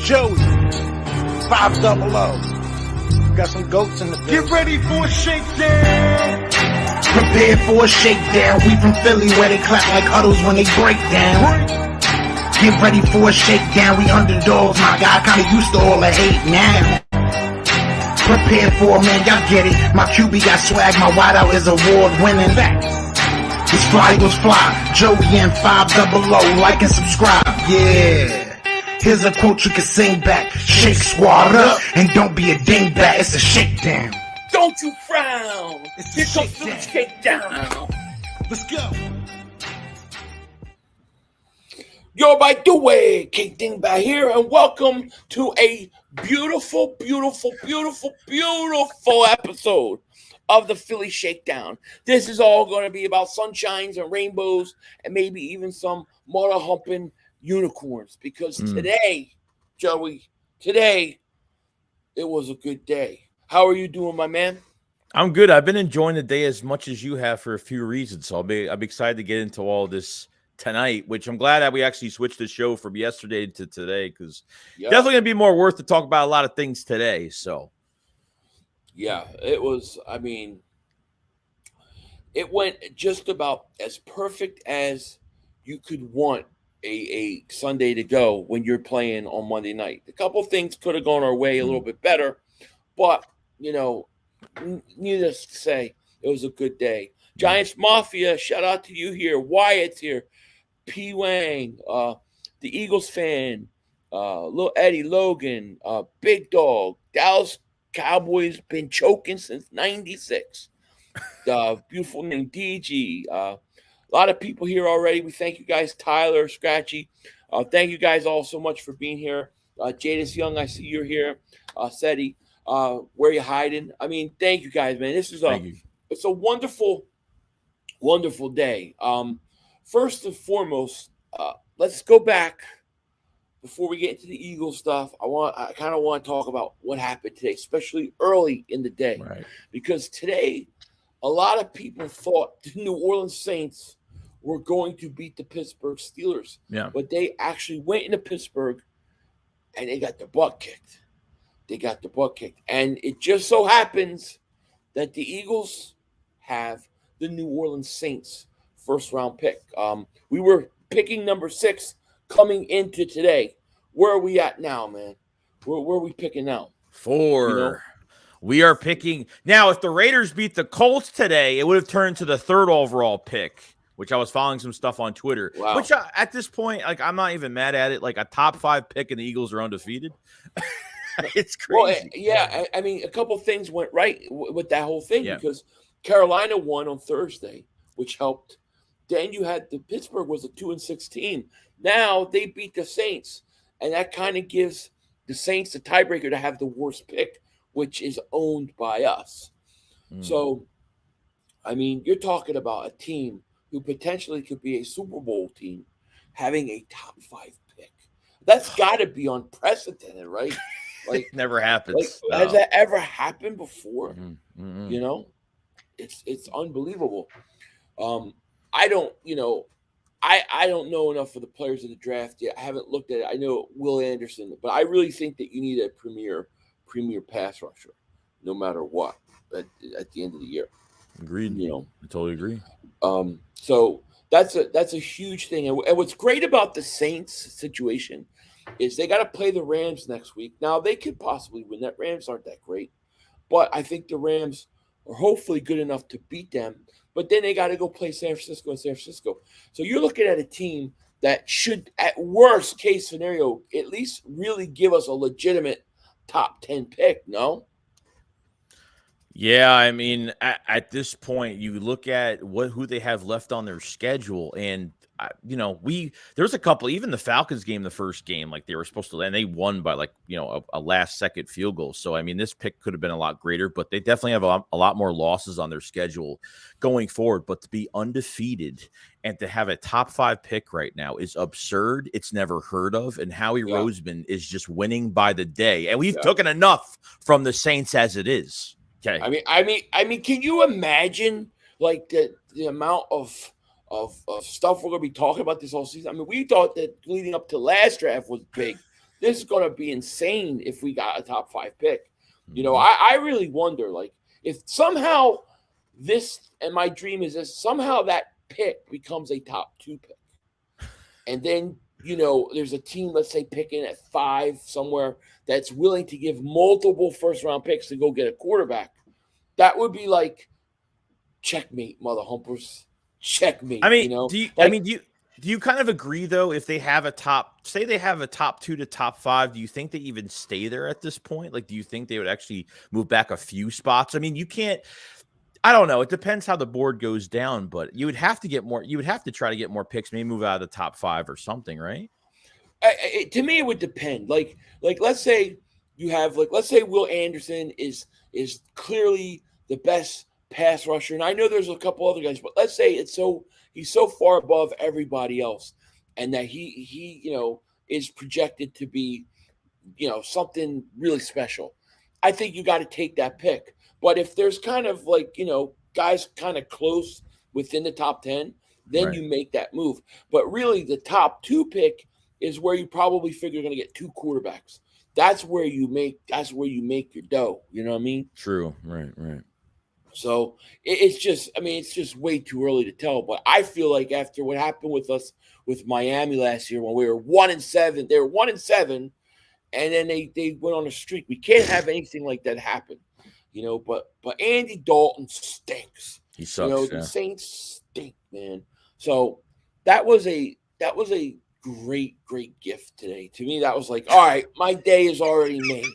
Joey, 500. Got some goats in the building. Get ready for a shakedown. Prepare for a shakedown. We from Philly where they clap like huddles when they break down. Get ready for a shakedown. We underdogs, my guy. Kinda used to all the hate now. Prepare for it, man. Y'all get it. My QB got swag. My wideout is award winning. His fly was fly. Joey and 500. Like and subscribe. Yeah. Here's a quote you can sing back. Shake squad up and don't be a dingbat. It's a shakedown. Don't you frown. It's Here a comes the shakedown. Let's go. Yo, by the way, King Dingbat here, and welcome to a beautiful, beautiful, beautiful, beautiful episode of the Philly Shakedown. This is all going to be about sunshines and rainbows and maybe even some mother humping unicorns, because today, Joey, it was a good day. How are you doing, my man? I'm good. I've been enjoying the day as much as you have for a few reasons. So I'm excited to get into all this tonight, which I'm glad that we actually switched the show from yesterday to today, because definitely going to be more worth to talk about a lot of things today. So, yeah, it was. I mean, it went just about as perfect as you could want a Sunday to go when you're playing on Monday night. A couple things could have gone our way a little bit better, but, you know, needless to say, it was a good day. Giants Mafia, shout out to you here. Wyatt's here. P. Wang, the Eagles fan, Lil Eddie Logan, Big Dog, Dallas Cowboys been choking since 96. Beautiful name, DG. A lot of people here already. We thank you guys, Tyler, Scratchy. Thank you guys all so much for being here. Jadis Young, I see you're here. Seti, where you hiding? I mean, thank you guys, man. This is it's a wonderful, wonderful day. First and foremost, let's go back before we get into the Eagles stuff. I kind of want to talk about what happened today, especially early in the day, right? Because today, a lot of people thought the New Orleans Saints were going to beat the Pittsburgh Steelers. Yeah. But they actually went into Pittsburgh and they got their butt kicked. And it just so happens that the Eagles have the New Orleans Saints first round pick. We were picking number 6 coming into today. Where are we at now, man? Where are we picking now? 4. You know? We are picking now. If the Raiders beat the Colts today, it would have turned to the 3rd overall pick, which I was following some stuff on Twitter. Wow. Which at this point, like, I'm not even mad at it. Like, a top 5 pick and the Eagles are undefeated. It's crazy. Well, yeah, I mean, a couple things went right with that whole thing because Carolina won on Thursday, which helped. Then you had the Pittsburgh was a 2-6 team. Now they beat the Saints, and that kind of gives the Saints the tiebreaker to have the worst pick, which is owned by us. So, I mean, you're talking about a team who potentially could be a Super Bowl team having a top 5 pick. That's got to be unprecedented, right? Like, never happens. Like, has that ever happened before? You know, it's unbelievable. I don't know enough for the players of the draft yet. I haven't looked at it. I know Will Anderson, but I really think that you need a premier pass rusher, no matter what, at the end of the year. Agreed. You know, I totally agree. So that's a huge thing. And what's great about the Saints situation is they got to play the Rams next week. Now they could possibly win. That Rams aren't that great, but I think the Rams are hopefully good enough to beat them. But then they got to go play San Francisco. So you're looking at a team that should, at worst case scenario, at least really give us a legitimate top 10 pick, no? Yeah, I mean, at this point, you look at who they have left on their schedule, and there's a couple. Even the Falcons game, the first game, like they were supposed to, and they won by a last-second field goal. So I mean, this pick could have been a lot greater, but they definitely have a lot more losses on their schedule going forward. But to be undefeated and to have a top 5 pick right now is absurd. It's never heard of, and Howie Roseman is just winning by the day, and we've taken enough from the Saints as it is. Okay, I mean, can you imagine like the amount of stuff we're going to be talking about this whole season? I mean, we thought that leading up to last draft was big. this is going to be insane if we got a top 5 pick. You know, I really wonder, like, if somehow this, and my dream is this, somehow that pick becomes a top 2 pick. And then, you know, there's a team, let's say, picking at 5 somewhere that's willing to give multiple first-round picks to go get a quarterback. That would be like, checkmate, mother humpers. Checkmate. I mean, you know? Do you kind of agree, though, if they have a top, say they have a top 2 to top 5, do you think they even stay there at this point? Like, do you think they would actually move back a few spots? I mean, you can't, I don't know. It depends how the board goes down, but you would have to get more, you would have to try to get more picks, maybe move out of the top 5 or something, right? To me, it would depend. Like let's say you have, like, let's say Will Anderson is clearly the best pass rusher. And I know there's a couple other guys, but let's say he's so far above everybody else, and that he you know, is projected to be, you know, something really special. I think you got to take that pick. But if there's kind of, like, you know, guys kind of close within the top 10, then you make that move. But really, the top 2 pick is where you probably figure you're going to get 2 quarterbacks. That's where you make your dough. You know what I mean? True. Right. So it's just, I mean, it's just way too early to tell. But I feel like after what happened with us with Miami last year, when we were 1-7, they were 1-7, and then they went on a streak. We can't have anything like that happen, you know. But Andy Dalton stinks. He sucks. You know, the Saints stink, man. So that was a great gift today. To me, that was like, all right, my day is already made.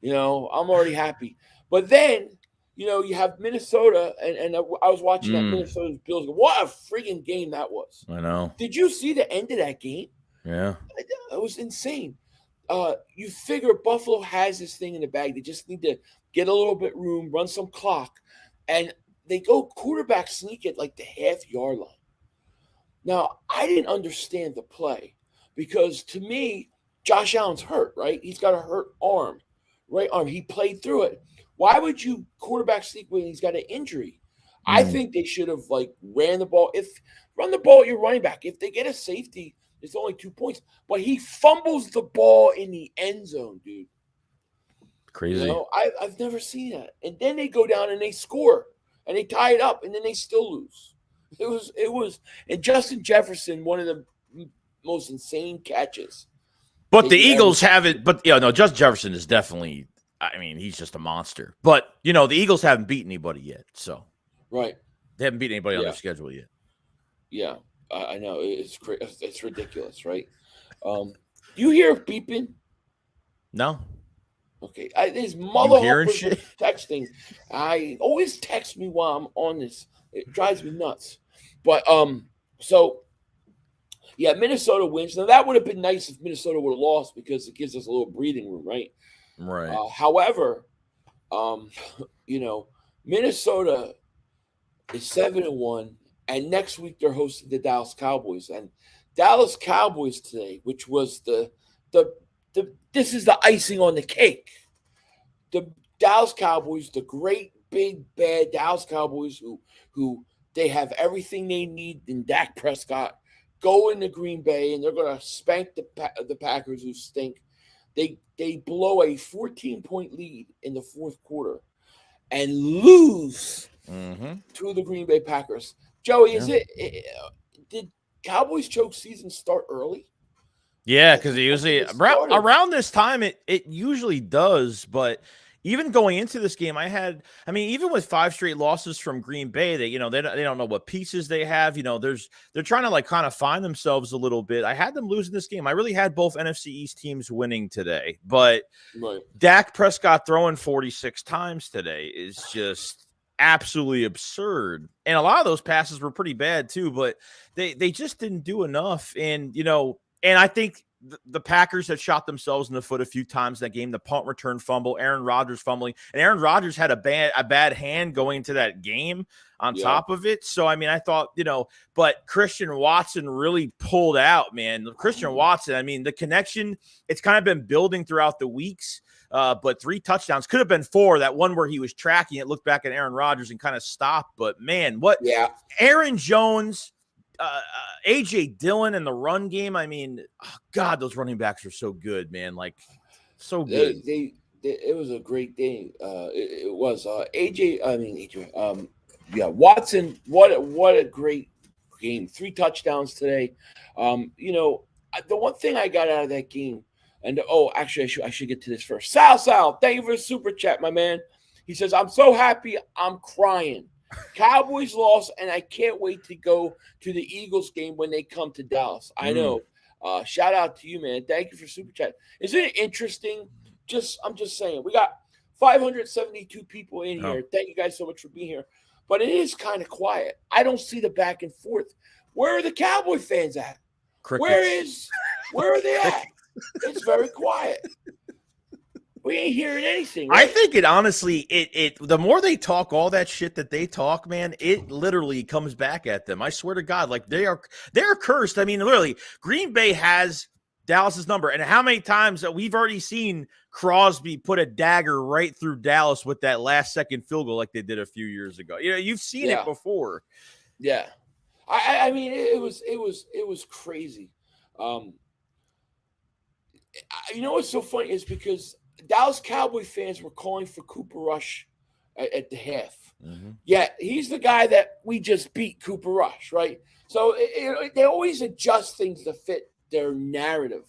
You know, I'm already happy. But then, you know, you have Minnesota, and I was watching that Minnesota Bills. What a freaking game that was. I know. Did you see the end of that game? Yeah. It was insane. You figure Buffalo has this thing in the bag. They just need to get a little bit room, run some clock, and they go quarterback sneak at like the half-yard line. Now, I didn't understand the play because, to me, Josh Allen's hurt, right? He's got a hurt arm, right arm. He played through it. Why would you quarterback sneak when he's got an injury? I think they should have, like, ran the ball. Run the ball at your running back. If they get a safety, it's only 2 points. But he fumbles the ball in the end zone, dude. Crazy. You know, I've never seen that. And then they go down and they score, and they tie it up, and then they still lose. It was, and Justin Jefferson, one of the most insane catches. But the Eagles haven't. But no, Justin Jefferson is definitely. I mean, he's just a monster. But you know, the Eagles haven't beaten anybody yet, so right. They haven't beaten anybody on their schedule yet. Yeah, I know it's ridiculous, right? Do you hear beeping? No. Okay, his mother shit? Texting. I always text me while I'm on this. It drives me nuts. But so yeah, Minnesota wins. Now that would have been nice if Minnesota would have lost because it gives us a little breathing room, right? Right. However, you know, Minnesota is 7-1, and next week they're hosting the Dallas Cowboys. And Dallas Cowboys today, which was this is the icing on the cake. The Dallas Cowboys, the great big bad Dallas Cowboys, who they have everything they need in Dak Prescott, go into Green Bay, and they're going to spank the Packers, who stink. They blow a 14-point lead in the fourth quarter and lose to the Green Bay Packers. Joey, did Cowboys choke season start early? Yeah, because it usually around this time it usually does, but even going into this game, even with 5 straight losses from Green Bay, they don't know what pieces they have. You know, they're trying to like kind of find themselves a little bit. I had them losing this game. I really had both NFC East teams winning today, but Dak Prescott throwing 46 times today is just absolutely absurd. And a lot of those passes were pretty bad too, but they just didn't do enough. And, you know, and I think the Packers had shot themselves in the foot a few times in that game. The punt return fumble, Aaron Rodgers fumbling, and Aaron Rodgers had a bad hand going into that game on top of it. So, I mean, I thought, you know, but Christian Watson really pulled out, man. Christian Watson, I mean, the connection, it's kind of been building throughout the weeks, but 3 touchdowns, could have been 4. That one where he was tracking it, looked back at Aaron Rodgers and kind of stopped. But, man, Aaron Jones, AJ Dillon in the run game. I mean, oh God, those running backs are so good, man. Like, so good. It was a great day. It was AJ. I mean AJ. Yeah, Watson. What a great game. 3 touchdowns today. The one thing I got out of that game, and actually, I should get to this first. Sal, thank you for the super chat, my man. He says, I'm so happy, I'm crying. Cowboys lost, and I can't wait to go to the Eagles game when they come to Dallas. I know. Shout out to you, man. Thank you for super chat. Isn't it interesting? I'm just saying, we got 572 people in here. Thank you guys so much for being here. But it is kind of quiet. I don't see the back and forth. Where are the Cowboy fans at? Crickets. Where are they at? It's very quiet. We ain't hearing anything. Right? I think it honestly, the more they talk all that shit that they talk, man, it literally comes back at them. I swear to God, like they're cursed. I mean, literally, Green Bay has Dallas's number, and how many times that we've already seen Crosby put a dagger right through Dallas with that last second field goal, like they did a few years ago. You've seen it before. Yeah, I mean, it was crazy. What's so funny is because Dallas Cowboy fans were calling for Cooper Rush at the half. Mm-hmm. Yeah, he's the guy that we just beat, Cooper Rush, right? So they always adjust things to fit their narrative.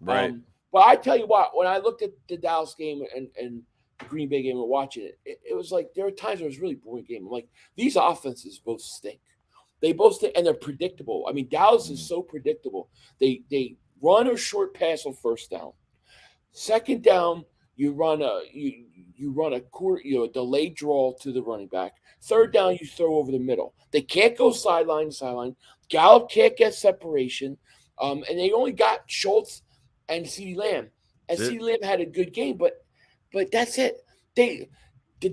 Right. But I tell you what, when I looked at the Dallas game and the Green Bay game and watching it was like there were times where it was a really boring game. I'm like, these offenses both stink. They both stink, and they're predictable. I mean, Dallas is so predictable. They run a short pass on first down. Second down, you run a delayed draw to the running back. Third down, you throw over the middle. They can't go sideline to sideline. Gallup can't get separation, and they only got Schultz and CeeDee Lamb. And CeeDee Lamb had a good game, but that's it. The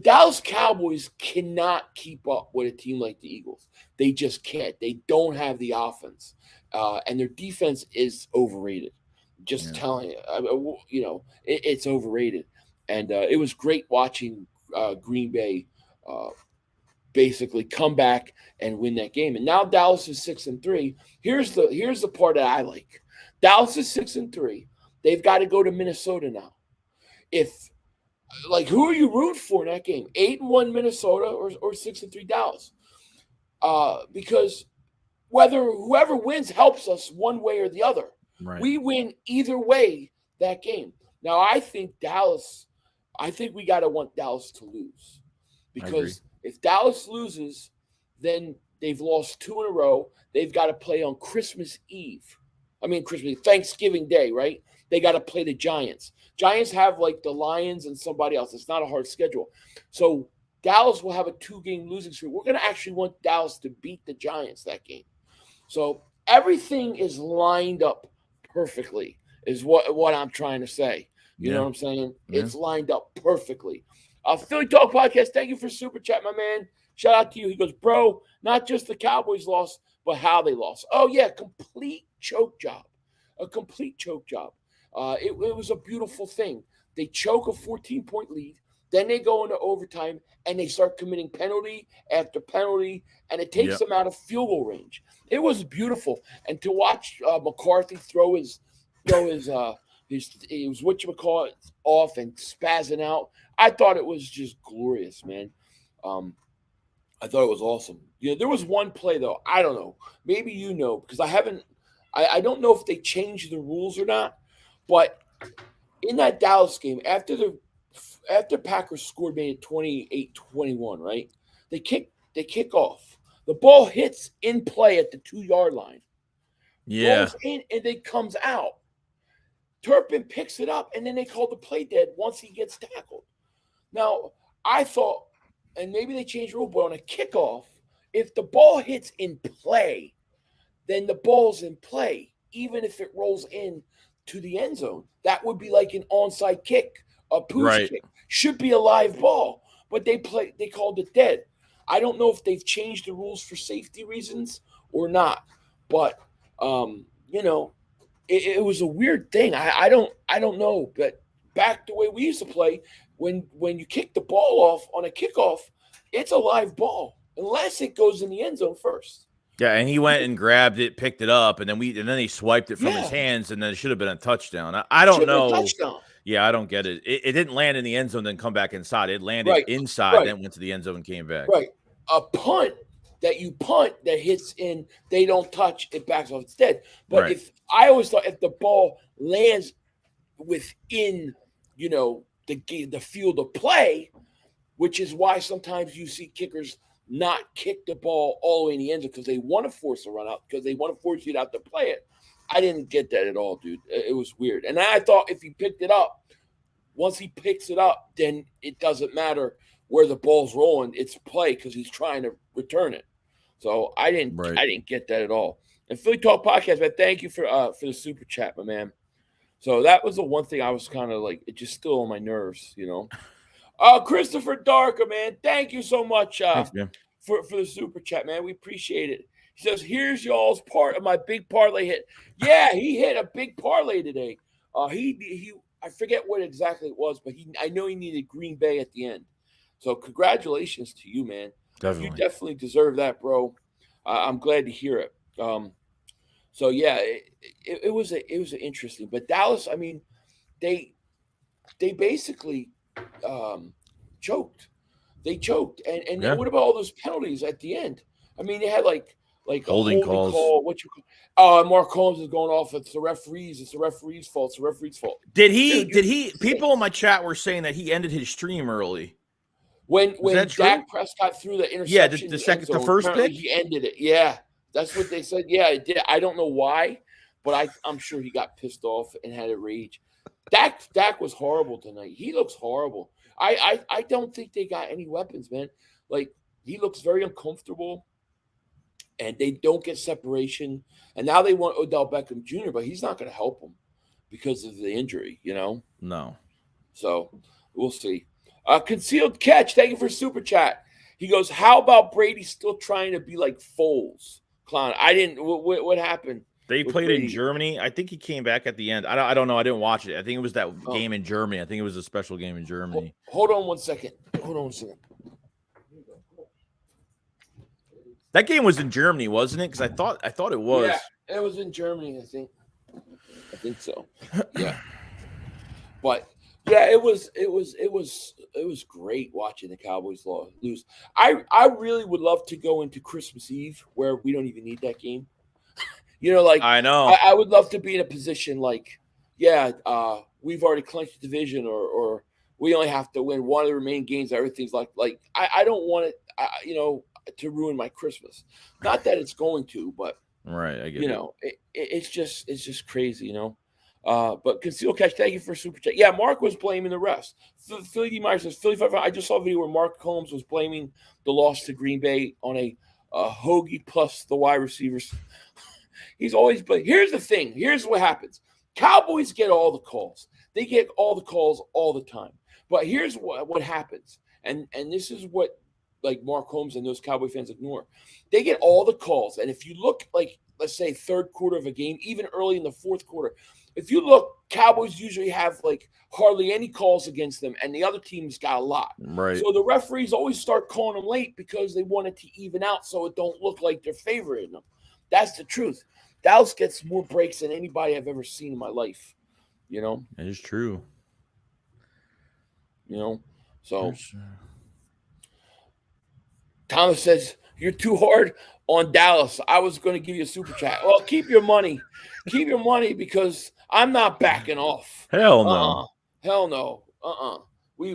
Dallas Cowboys cannot keep up with a team like the Eagles. They just can't. They don't have the offense, and their defense is overrated. Just telling you, it's overrated. And it was great watching Green Bay basically come back and win that game. And now Dallas is 6-3. Here's the part that I like. Dallas is 6-3. They've got to go to Minnesota now. Who are you rooting for in that game? 8-1 Minnesota or 6-3 Dallas? Because whoever wins helps us one way or the other. Right. We win either way that game. Now, I think we got to want Dallas to lose. Because if Dallas loses, then they've lost 2 in a row. They've got to play on Thanksgiving Day, right? They got to play the Giants. Giants have like the Lions and somebody else. It's not a hard schedule. So Dallas will have a 2-game losing streak. We're going to actually want Dallas to beat the Giants that game. So everything is lined up perfectly is what I'm trying to say. You know what I'm saying? Yeah. It's lined up perfectly. Philly Talk Podcast, thank you for super chat, my man. Shout out to you. He goes, bro, not just the Cowboys lost, but how they lost. Oh, yeah, complete choke job. A complete choke job. It was a beautiful thing. They choke a 14-point lead. Then they go into overtime, and they start committing penalty after penalty, and it takes them out of field goal range. It was beautiful. And to watch McCarthy throw his whatchamacallit off and spazzing out, I thought it was just glorious, man. I thought it was awesome. There was one play, though. I don't know. Maybe you know, because I don't know if they changed the rules or not, but in that Dallas game, after Packers scored, made it 28-21, right? They kick off. The ball hits in play at the 2-yard line. Yeah. Rolls in and then comes out. Turpin picks it up, and then they call the play dead once he gets tackled. Now, I thought, and maybe they changed the rule, but on a kickoff, if the ball hits in play, then the ball's in play, even if it rolls in to the end zone. That would be like an onside kick, a pooch kick. Should be a live ball, but they called it dead. I don't know if they've changed the rules for safety reasons or not, but it was a weird thing. I don't know, but back the way we used to play, when you kick the ball off on a kickoff, it's a live ball unless it goes in the end zone first. Yeah, and he went and grabbed it, picked it up, and then he swiped it from his Yeah. hands, and then it should have been a touchdown. I don't Should've been a know. touchdown. Yeah, I don't get it. It didn't land in the end zone, then come back inside. It landed Right, inside, right. then went to the end zone and came back. Right. A punt that you punt that hits in, they don't touch, it backs off, it's dead. But Right. if I always thought if the ball lands within, you know, the field of play, which is why sometimes you see kickers not kick the ball all the way in the end zone because they want to force a run out, because they want to force you out to play it. I didn't get that at all, dude. It was weird. And I thought if he picked it up, once he picks it up, then it doesn't matter where the ball's rolling. It's play because he's trying to return it. So I didn't get that at all. And Philly Talk Podcast, man, thank you for the super chat, my man. So that was the one thing I was kind of like, it just still on my nerves, you know. Christopher Darker, man, thank you so much Thanks, man. for the super chat, man. We appreciate it. He says, here's y'all's part of my big parlay hit. Yeah, he hit a big parlay today. He I forget what exactly it was, but I know he needed Green Bay at the end. So congratulations to you, man. Definitely. You definitely deserve that, bro. I'm glad to hear it. So yeah, it was interesting. But Dallas, I mean, they basically choked. They choked. And Yeah. what about all those penalties at the end? I mean, they had like Holding a calls. call. What you call? Mark Holmes is going off. It's the referees. It's the referee's fault. It's the referee's fault. Did he? People in my chat were saying that he ended his stream early. When that true? Dak Prescott threw the interception, Yeah, in the end zone, first apparently pick? he ended it. Yeah, that's what they said. Yeah, it did. I don't know why, but I'm sure he got pissed off and had a rage. Dak was horrible tonight. He looks horrible. I don't think they got any weapons, man. Like, he looks very uncomfortable, and they don't get separation. And now they want Odell Beckham Jr., but he's not going to help them because of the injury, you know? No. So we'll see. Concealed Catch, thank you for super chat. He goes, how about Brady still trying to be like Foles? Clown, I didn't. What happened? They with played Brady? in Germany. I think he came back at the end. I don't know. I didn't watch it. I think it was that game in Germany. I think it was a special game in Germany. Hold on one second. That game was in Germany, wasn't it? Because I thought it was. Yeah, it was in Germany. I think so. Yeah, but yeah, it was great watching the Cowboys lose. I really would love to go into Christmas Eve where we don't even need that game. You know, like I know. I would love to be in a position like, yeah, we've already clinched the division, or we only have to win one of the remaining games. Everything's like I don't want it, you know, to ruin my Christmas. Not that it's going to, but right, I get you know, it's just crazy, you know. But Conceal Catch, thank you for super chat. Yeah, Mark was blaming the refs. Philly D. Meyer says, Philly 5. I just saw a video where Mark Holmes was blaming the loss to Green Bay on a hoagie plus the wide receivers. He's always blaming. Here's the thing. Here's what happens. Cowboys get all the calls. They get all the calls all the time. But here's what happens. And this is what like Mark Holmes and those Cowboy fans ignore. They get all the calls. And if you look like, let's say, third quarter of a game, even early in the fourth quarter, if you look, Cowboys usually have like hardly any calls against them, and the other team's got a lot. Right. So the referees always start calling them late because they want it to even out so it don't look like they're favoring them. That's the truth. Dallas gets more breaks than anybody I've ever seen in my life. You know? That is true. You know? So Thomas says, you're too hard on Dallas. I was going to give you a super chat. Well, keep your money. Keep your money because I'm not backing off. Hell no. Hell no. We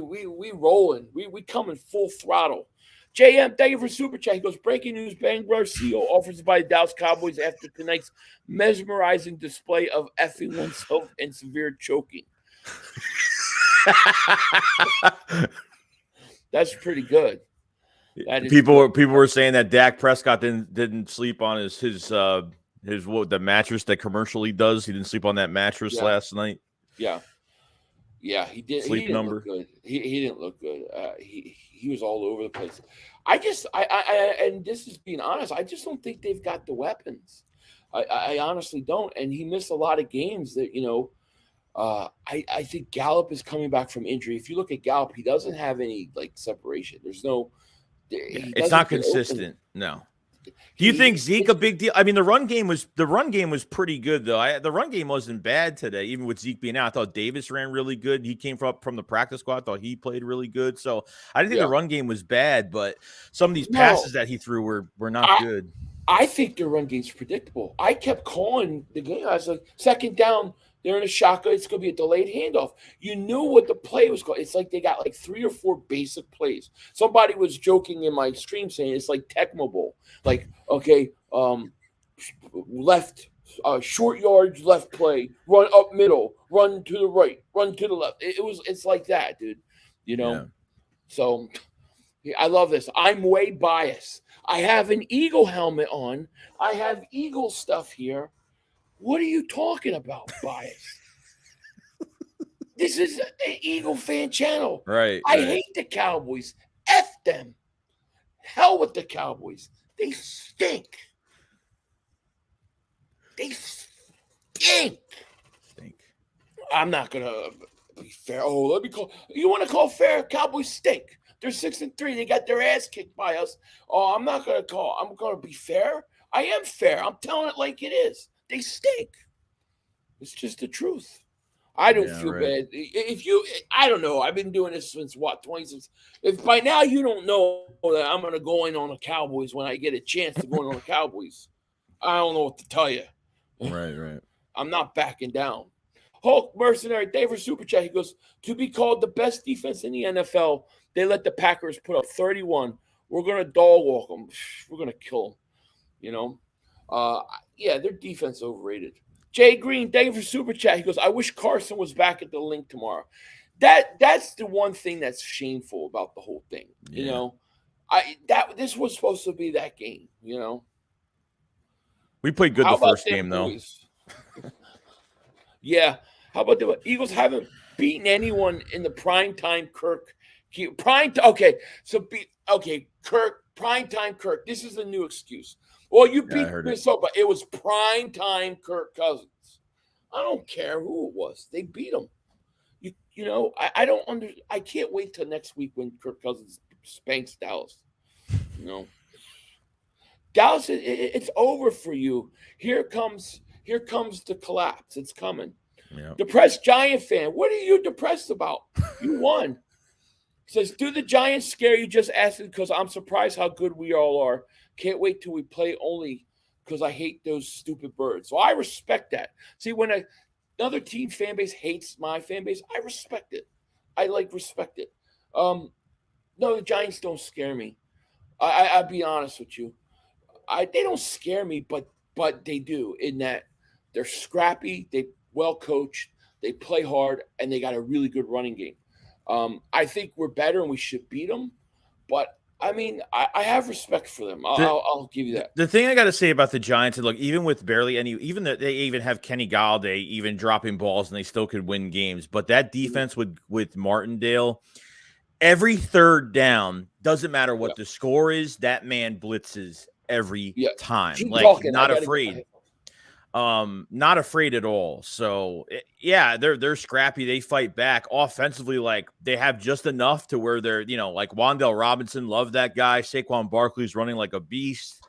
rolling. We coming full throttle. JM, thank you for super chat. He goes, breaking news, Bang Brothers CEO offers to buy the Dallas Cowboys after tonight's mesmerizing display of effing oneself and severe choking. That's pretty good. People were saying that Dak Prescott didn't sleep on his what the mattress, that commercial he does. He didn't sleep on that mattress last night. Yeah, he did. Sleep he didn't number. Look good. He didn't look good. He was all over the place. I and this is being honest. I just don't think they've got the weapons. I honestly don't. And he missed a lot of games that, you know. I think Gallup is coming back from injury. If you look at Gallup, he doesn't have any like separation. There's no. It's not consistent. No. Do you think Zeke a big deal? I mean, the run game was pretty good though. The run game wasn't bad today, even with Zeke being out. I thought Davis ran really good. He came from the practice squad. I thought he played really good. So I didn't think the run game was bad, but some of these passes that he threw were not good. I think their run game's predictable. I kept calling the game. I was like, second down, they're in a shotgun. It's going to be a delayed handoff. You knew what the play was going. It's like they got like 3 or 4 basic plays. Somebody was joking in my stream saying it's like Tecmo Bowl. Like, okay, left, short yards, left play, run up middle, run to the right, run to the left. It's like that, dude. You know? Yeah. So I love this. I'm way biased. I have an Eagle helmet on. I have Eagle stuff here. What are you talking about, bias? This is an Eagle fan channel. Right. I hate the Cowboys. F them. Hell with the Cowboys. They stink. They stink. I'm not going to be fair. Oh, let me call. You want to call fair? Cowboys stink. They're 6-3. They got their ass kicked by us. Oh, I'm not going to call. I'm going to be fair. I am fair. I'm telling it like it is. They stink. It's just the truth. I don't feel bad. I don't know. I've been doing this since what, 26. If by now you don't know that I'm going to go in on the Cowboys when I get a chance to go in on the Cowboys, I don't know what to tell you. Right. I'm not backing down. Hulk Mercenary, Dave for Super Chat. He goes, to be called the best defense in the NFL, they let the Packers put up 31. We're going to dog walk them. We're going to kill them. You know? Yeah, their defense is overrated. Jay Green, thank you for Super Chat. He goes, I wish Carson was back at the link tomorrow. That's the one thing that's shameful about the whole thing. You know? This was supposed to be that game, you know? We played good the first game, though. Yeah. How about the Eagles haven't beaten anyone in the primetime Kirk? Kirk, primetime Kirk. This is the new excuse. Well, you beat Minnesota. It was prime-time Kirk Cousins. I don't care who it was. They beat him. You know, I can't wait till next week when Kirk Cousins spanks Dallas. You know, Dallas, it's over for you. Here comes the collapse. It's coming. Yeah. Depressed Giant fan. What are you depressed about? You won. He says, do the Giants scare you? Just asking because I'm surprised how good we all are. Can't wait till we play only because I hate those stupid birds. So I respect that. See, when another team fan base hates my fan base, I respect it. I respect it. No, the Giants don't scare me. I'll be honest with you. They don't scare me, but they do in that they're scrappy, they well coached, they play hard, and they got a really good running game. I think we're better and we should beat them, but I mean, I have respect for them. I'll give you that. The thing I got to say about the Giants, and look, even with barely any, even that they even have Kenny Galladay even dropping balls and they still could win games. But that defense with Martindale, every third down, doesn't matter what the score is, that man blitzes every time. Keep like talking. Not afraid. Not afraid at all. So they're scrappy. They fight back offensively. Like they have just enough to where they're, like Wan'Dale Robinson, love that guy. Saquon Barkley's running like a beast.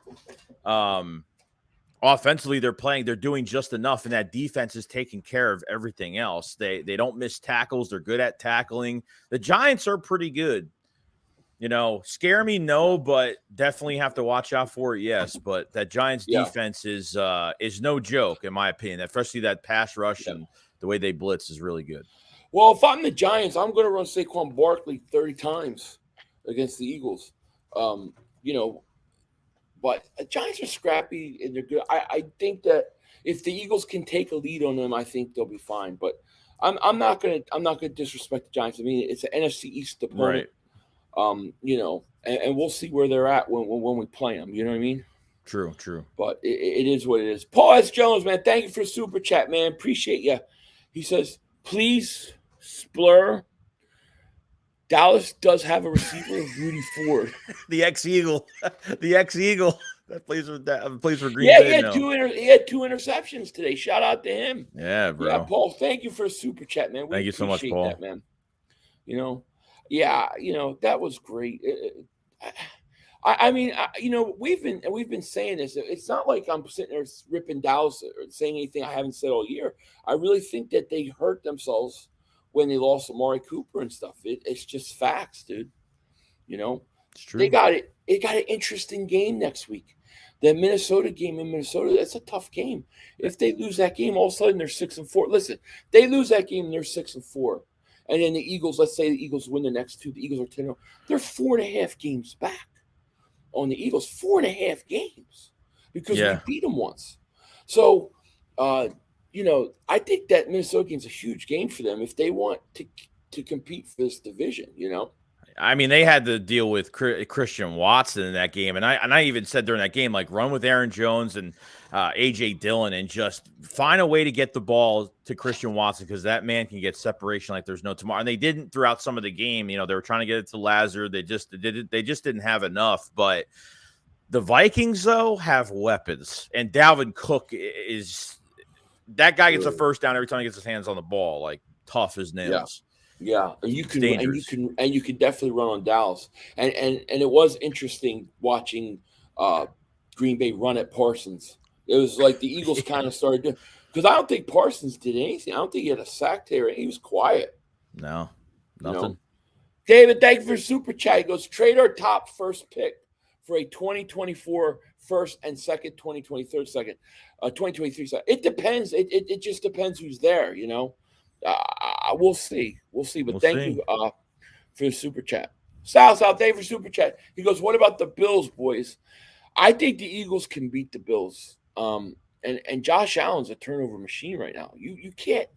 Offensively, they're doing just enough, and that defense is taking care of everything else. They don't miss tackles. They're good at tackling. The Giants are pretty good. Scare me, no, but definitely have to watch out for it, yes. But that Giants defense is no joke, in my opinion. Especially that pass rush and the way they blitz is really good. Well, if I'm the Giants, I'm going to run Saquon Barkley 30 times against the Eagles. But the Giants are scrappy and they're good. I think that if the Eagles can take a lead on them, I think they'll be fine. But I'm not going to disrespect the Giants. I mean, it's an NFC East opponent. Right. And we'll see where they're at when we play them. You know what I mean? True. But it is what it is. Paul S. Jones, man, thank you for the super chat, man. Appreciate you. He says, please, Splur. Dallas does have a receiver, Rudy Ford. The ex-Eagle. That plays for Green Bay. He had two interceptions today. Shout out to him. Yeah, bro. Yeah, Paul, thank you for the super chat, man. Thank you so much, Paul. That, man. Yeah, that was great. I mean, we've been saying this. It's not like I'm sitting there ripping Dallas or saying anything I haven't said all year. I really think that they hurt themselves when they lost Amari Cooper and stuff. It's just facts, dude. It's true. They got it. It got an interesting game next week. The Minnesota game in Minnesota, that's a tough game. If they lose that game, all of a sudden they're 6-4. Listen, they lose that game, they're 6-4. And then the Eagles, let's say the Eagles win the next two. The Eagles are 10-0. They're 4.5 games back on the Eagles. 4.5 games because we beat them once. So, I think that Minnesota game's a huge game for them if they want to compete for this division, I mean, they had to deal with Christian Watson in that game, and I even said during that game, like, run with Aaron Jones and A.J. Dillon and just find a way to get the ball to Christian Watson because that man can get separation like there's no tomorrow. And they didn't throughout some of the game. They were trying to get it to Lazard. They just didn't have enough. But the Vikings, though, have weapons, and Dalvin Cook is that guy gets a first down every time he gets his hands on the ball, like tough as nails. Yeah, and you can definitely run on Dallas, and it was interesting watching Green Bay run at Parsons. It was like the Eagles kind of started doing, because I don't think Parsons did anything. I don't think he had a sack there. He was quiet. No, nothing. David, thank you for super chat. He goes, trade our top first pick for a 2024 first and second, 2023 second, 2023 second. It depends. It just depends who's there. We'll see. But thank you for the super chat. Sal, thank you for super chat. He goes, what about the Bills, boys? I think the Eagles can beat the Bills. And Josh Allen's a turnover machine right now. You can't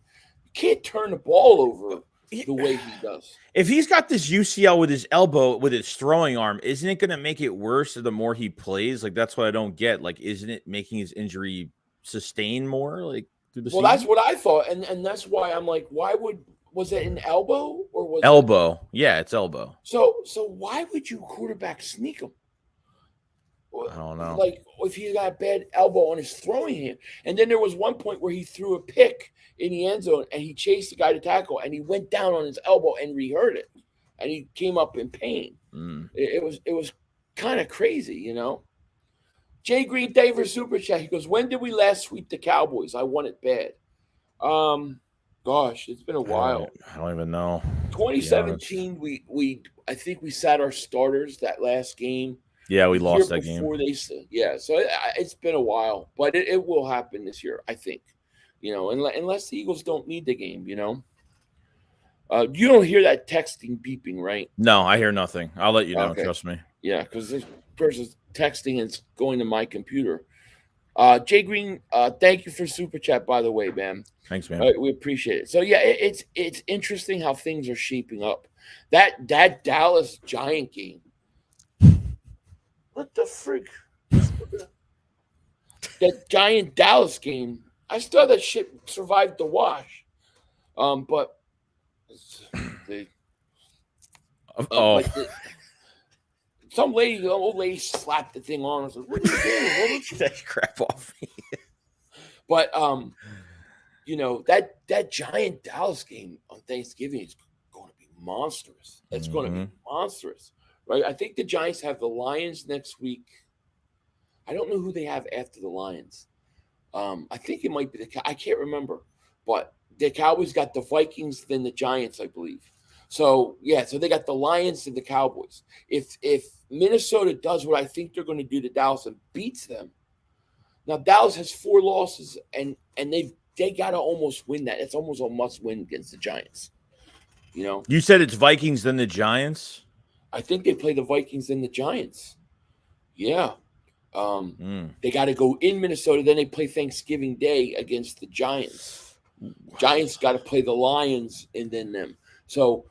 turn the ball over the way he does. If he's got this UCL with his elbow, with his throwing arm, isn't it going to make it worse the more he plays? Like, that's what I don't get. Like, isn't it making his injury sustain more? Like, well, that's what I thought, and that's why I'm like, was it an elbow or was elbow? Yeah, it's elbow. So why would you quarterback sneak him? I don't know. Like, if he got a bad elbow on his throwing hand, and then there was one point where he threw a pick in the end zone, and he chased the guy to tackle, and he went down on his elbow and rehurt it, and he came up in pain. It was kind of crazy, Jay Green, thank you for super chat. He goes, when did we last sweep the Cowboys? I want it bad. Gosh, it's been a while. I don't even know. 2017, I think we sat our starters that last game. Yeah, we lost that game. So it's been a while, but it will happen this year, I think. Unless the Eagles don't need the game, You don't hear that texting beeping, right? No, I hear nothing. I'll let you know. Okay. Trust me. Yeah, because this person's texting and it's going to my computer. Jay Green, thank you for super chat, by the way, man. Thanks, man. We appreciate it. So yeah, it's interesting how things are shaping up. That Dallas Giant game. What the freak? That Giant Dallas game. I still thought that shit survived the wash. But some old lady slapped the thing on. I was like, what are you doing? Get that crap off me. But that Giant Dallas game on Thanksgiving is going to be monstrous. It's going to be monstrous, right? I think the Giants have the Lions next week. I don't know who they have after the Lions. I think it might be I can't remember, but the Cowboys got the Vikings, then the Giants, I believe. So they got the Lions and the Cowboys. If Minnesota does what I think they're going to do to Dallas and beats them, now Dallas has 4 losses and they got to almost win that. It's almost a must win against the Giants. You said it's Vikings then the Giants. I think they play the Vikings then the Giants. Yeah. They got to go in Minnesota. Then they play Thanksgiving Day against the Giants. Giants got to play the Lions and then them. So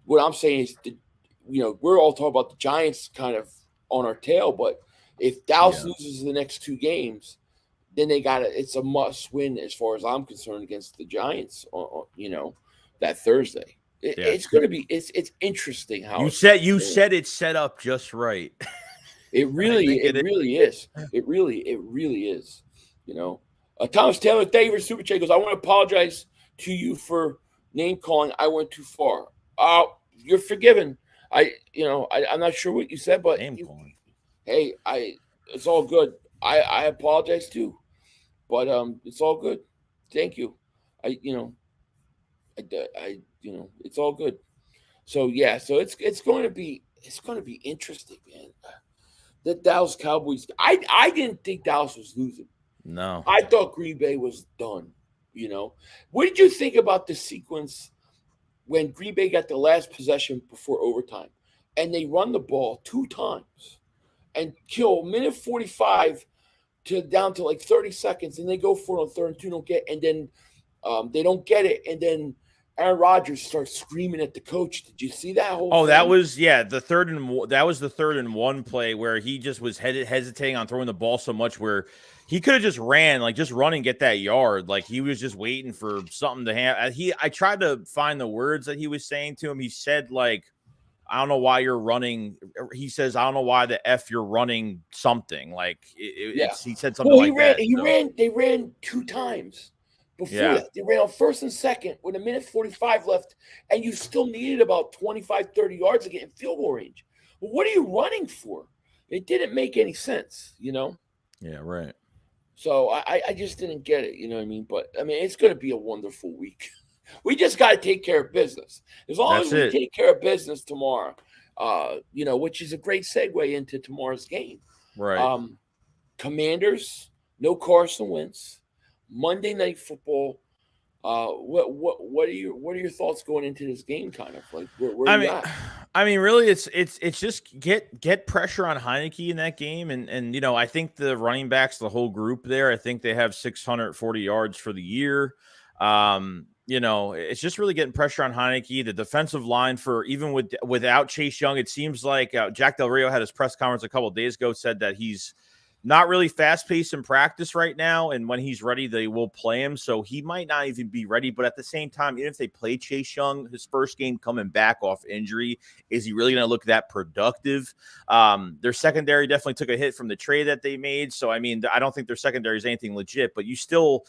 what I'm saying is, we're all talking about the Giants kind of on our tail, but if Dallas loses the next 2 games, then it's a must win as far as I'm concerned against the Giants that Thursday. It's going to be, it's interesting how you said it's set up just right. It really is. It really is. Thomas Taylor, thank you for super chat. Goes, I want to apologize to you for name calling. I went too far. You're forgiven. I'm not sure what you said, but Hey, it's all good. I apologize too, but it's all good. Thank you. I you know it's all good. So yeah, so it's going to be interesting, man. The Dallas Cowboys. I didn't think Dallas was losing. No. I thought Green Bay was done. What did you think about the sequence when Green Bay got the last possession before overtime, and they run the ball 2 times and kill minute 45 to down to like 30 seconds, and they go for it on third and two, don't get, and then they don't get it, and then Aaron Rodgers starts screaming at the coach. Did you see that whole thing? That was the 3rd and 1 play where he just was hesitating on throwing the ball so much where he could have just ran, like just run and get that yard. Like he was just waiting for something to happen. I tried to find the words that he was saying to him. He said like, I don't know why you're running. He says, I don't know why the F you're running something. Like he said something like that. They ran 2 times before that. They ran on 1st and 2nd with a minute 45 left, and you still needed about 25, 30 yards to get in field goal range. Well, what are you running for? It didn't make any sense, Yeah, right. So I just didn't get it, you know what I mean? But, I mean, it's going to be a wonderful week. We just got to take care of business. As long as we take care of business tomorrow, which is a great segue into tomorrow's game. Right. Commanders, no Carson Wentz. Monday Night Football. What are your thoughts going into this game? Kind of like where are you at? I mean, really, it's just get pressure on Heineke in that game, and I think the running backs, the whole group there, I think they have 640 yards for the year. It's just really getting pressure on Heineke. The defensive line even without Chase Young, it seems like Jack Del Rio had his press conference a couple of days ago, said that he's not really fast-paced in practice right now, and when he's ready, they will play him. So he might not even be ready. But at the same time, even if they play Chase Young, his first game coming back off injury, is he really going to look that productive? Their secondary definitely took a hit from the trade that they made. So, I mean, I don't think their secondary is anything legit. But you still,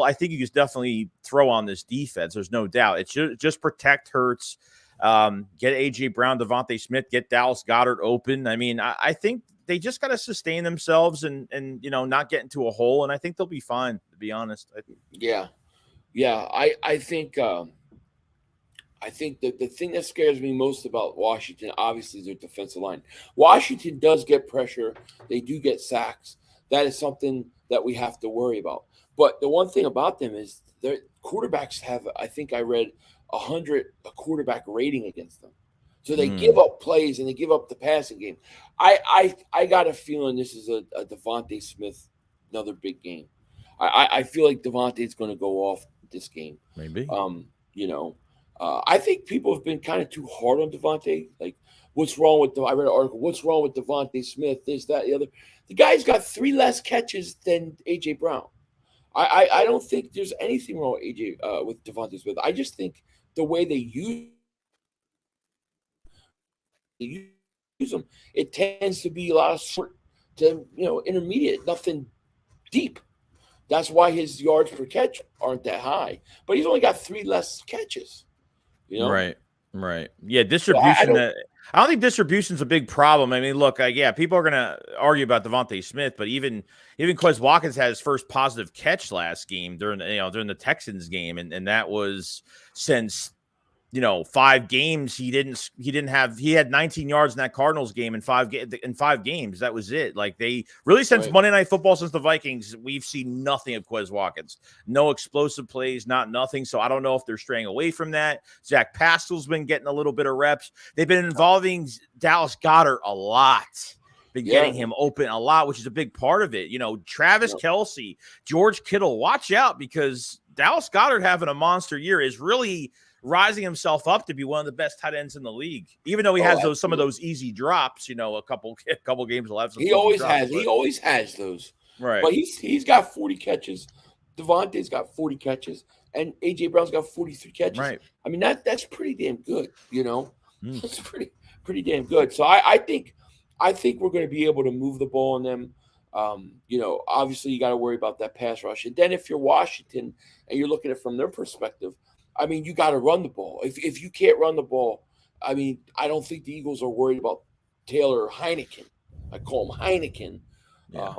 I think you can definitely throw on this defense. There's no doubt. It's just protect Hurts, get A.J. Brown, Devontae Smith, get Dallas Goedert open. I mean, I think they just got to sustain themselves and not get into a hole, and I think they'll be fine, to be honest. Yeah. I think that the thing that scares me most about Washington, obviously, is their defensive line. Washington does get pressure; they do get sacks. That is something that we have to worry about. But the one thing about them is their quarterbacks have, I think I read, 100 a quarterback rating against them. So they give up plays and they give up the passing game. I got a feeling this is a Devontae Smith, another big game. I feel like Devontae's going to go off this game. Maybe. I think people have been kind of too hard on Devontae. Like, what's wrong with I read an article. What's wrong with Devontae Smith? This, that, the other. The guy's got 3 less catches than A.J. Brown. I don't think there's anything wrong with Devontae Smith. I just think the way they use them, it tends to be a lot of short to intermediate, nothing deep. That's why his yards per catch aren't that high. But he's only got 3 less catches. Right. Yeah, distribution. I don't think distribution's a big problem. I mean, look, people are gonna argue about Devontae Smith, but even Quez Watkins had his first positive catch last game during the Texans game, and that was since 5 games he had 19 yards in that Cardinals game in 5 games. That was it. Like, they really, since Monday Night Football, since the Vikings, we've seen nothing of Quez Watkins. No explosive plays, nothing. So I don't know if they're straying away from that. Zach Pascal's been getting a little bit of reps. They've been involving Dallas Goedert a lot. Been getting him open a lot, which is a big part of it. Travis Kelce, George Kittle, watch out, because Dallas Goedert having a monster year is really rising himself up to be one of the best tight ends in the league, even though he has some of those easy drops. A couple games left. He always has those. Right. But he's got 40 catches. Devontae's got 40 catches, and A.J. Brown's got 43 catches. Right. I mean, that's pretty damn good. That's pretty damn good. So I think we're going to be able to move the ball on them. Obviously you got to worry about that pass rush, and then if you're Washington and you're looking at it from their perspective, I mean, you got to run the ball. If you can't run the ball, I mean, I don't think the Eagles are worried about Taylor or Heineken. I call him Heineken. Yeah.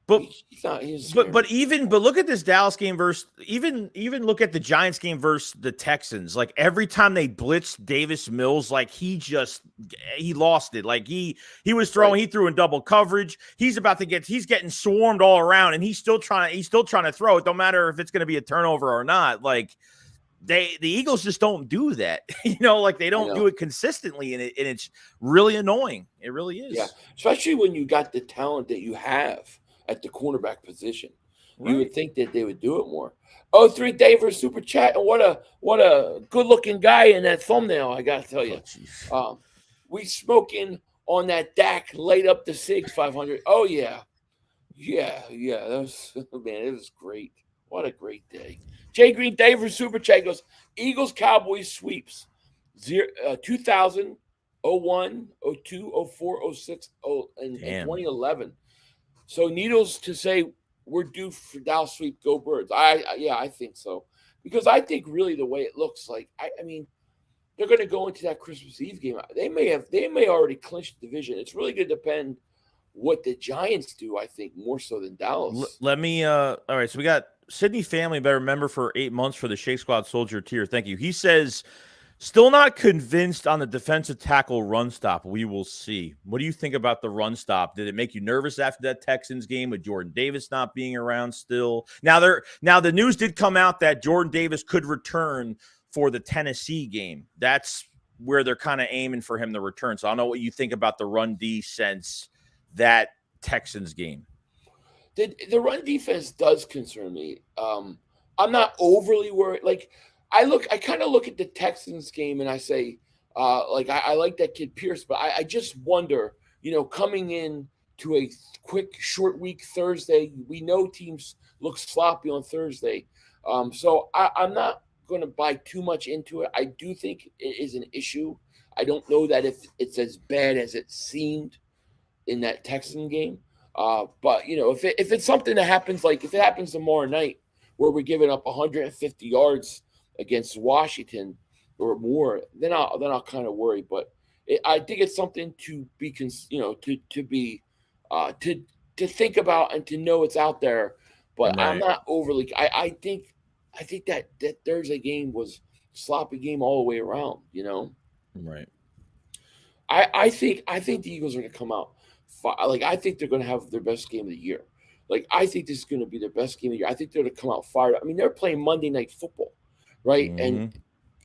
But he's not. But look at this Dallas game versus even look at the Giants game versus the Texans. Like every time they blitzed Davis Mills, like he lost it. Like he was throwing, he threw in double coverage. He's getting swarmed all around, and he's still trying to throw it. Don't matter if it's going to be a turnover or not. Like the Eagles just don't do that. Like they don't do it consistently, and it's really annoying. It really is. Yeah, especially when you got the talent that you have at the cornerback position. Right. You would think that they would do it more. 03 Daver super chat, and what a good looking guy in that thumbnail, I gotta tell you. We smoking on that Dak laid up the SIG 500. Oh yeah. That was, man, it was great. What a great day. Jay Green Daver super chat goes, Eagles Cowboys sweeps 2000, 01, 02, 04, 06, and 2011. So needless to say, we're due for Dallas sweep. Go Birds. I think so, because I think really the way it looks like, I mean, they're going to go into that Christmas Eve game. They may already clinch the division. It's really going to depend what the Giants do. I think more so than Dallas. Let me. All right. So we got Sydney Family, better member for 8 months for the Shake Squad Soldier tier. Thank you. He says, still not convinced on the defensive tackle run stop. We will see. What do you think about the run stop? Did it make you nervous after that Texans game with Jordan Davis not being around still? Now the news did come out that Jordan Davis could return for the Tennessee game. That's where they're kind of aiming for him to return. So I don't know what you think about the run D since that Texans game. The run defense does concern me. I'm not overly worried. Like, I kind of look at the Texans game and I say, I like that kid Pierce, but I just wonder, coming in to a quick short week Thursday, we know teams look sloppy on Thursday. So I'm not going to buy too much into it. I do think it is an issue. I don't know that if it's as bad as it seemed in that Texan game. But if it's something that happens, like if it happens tomorrow night where we're giving up 150 yards against Washington or more, then I'll kind of worry. But I think it's something to be, to think about and to know it's out there. But right. I'm not overly. I think that Thursday game was a sloppy game all the way around. Right. I think the Eagles are going to come out. I think they're going to have their best game of the year. I think this is going to be their best game of the year. I think they're going to come out fired. I mean, they're playing Monday Night Football. Right. Mm-hmm. And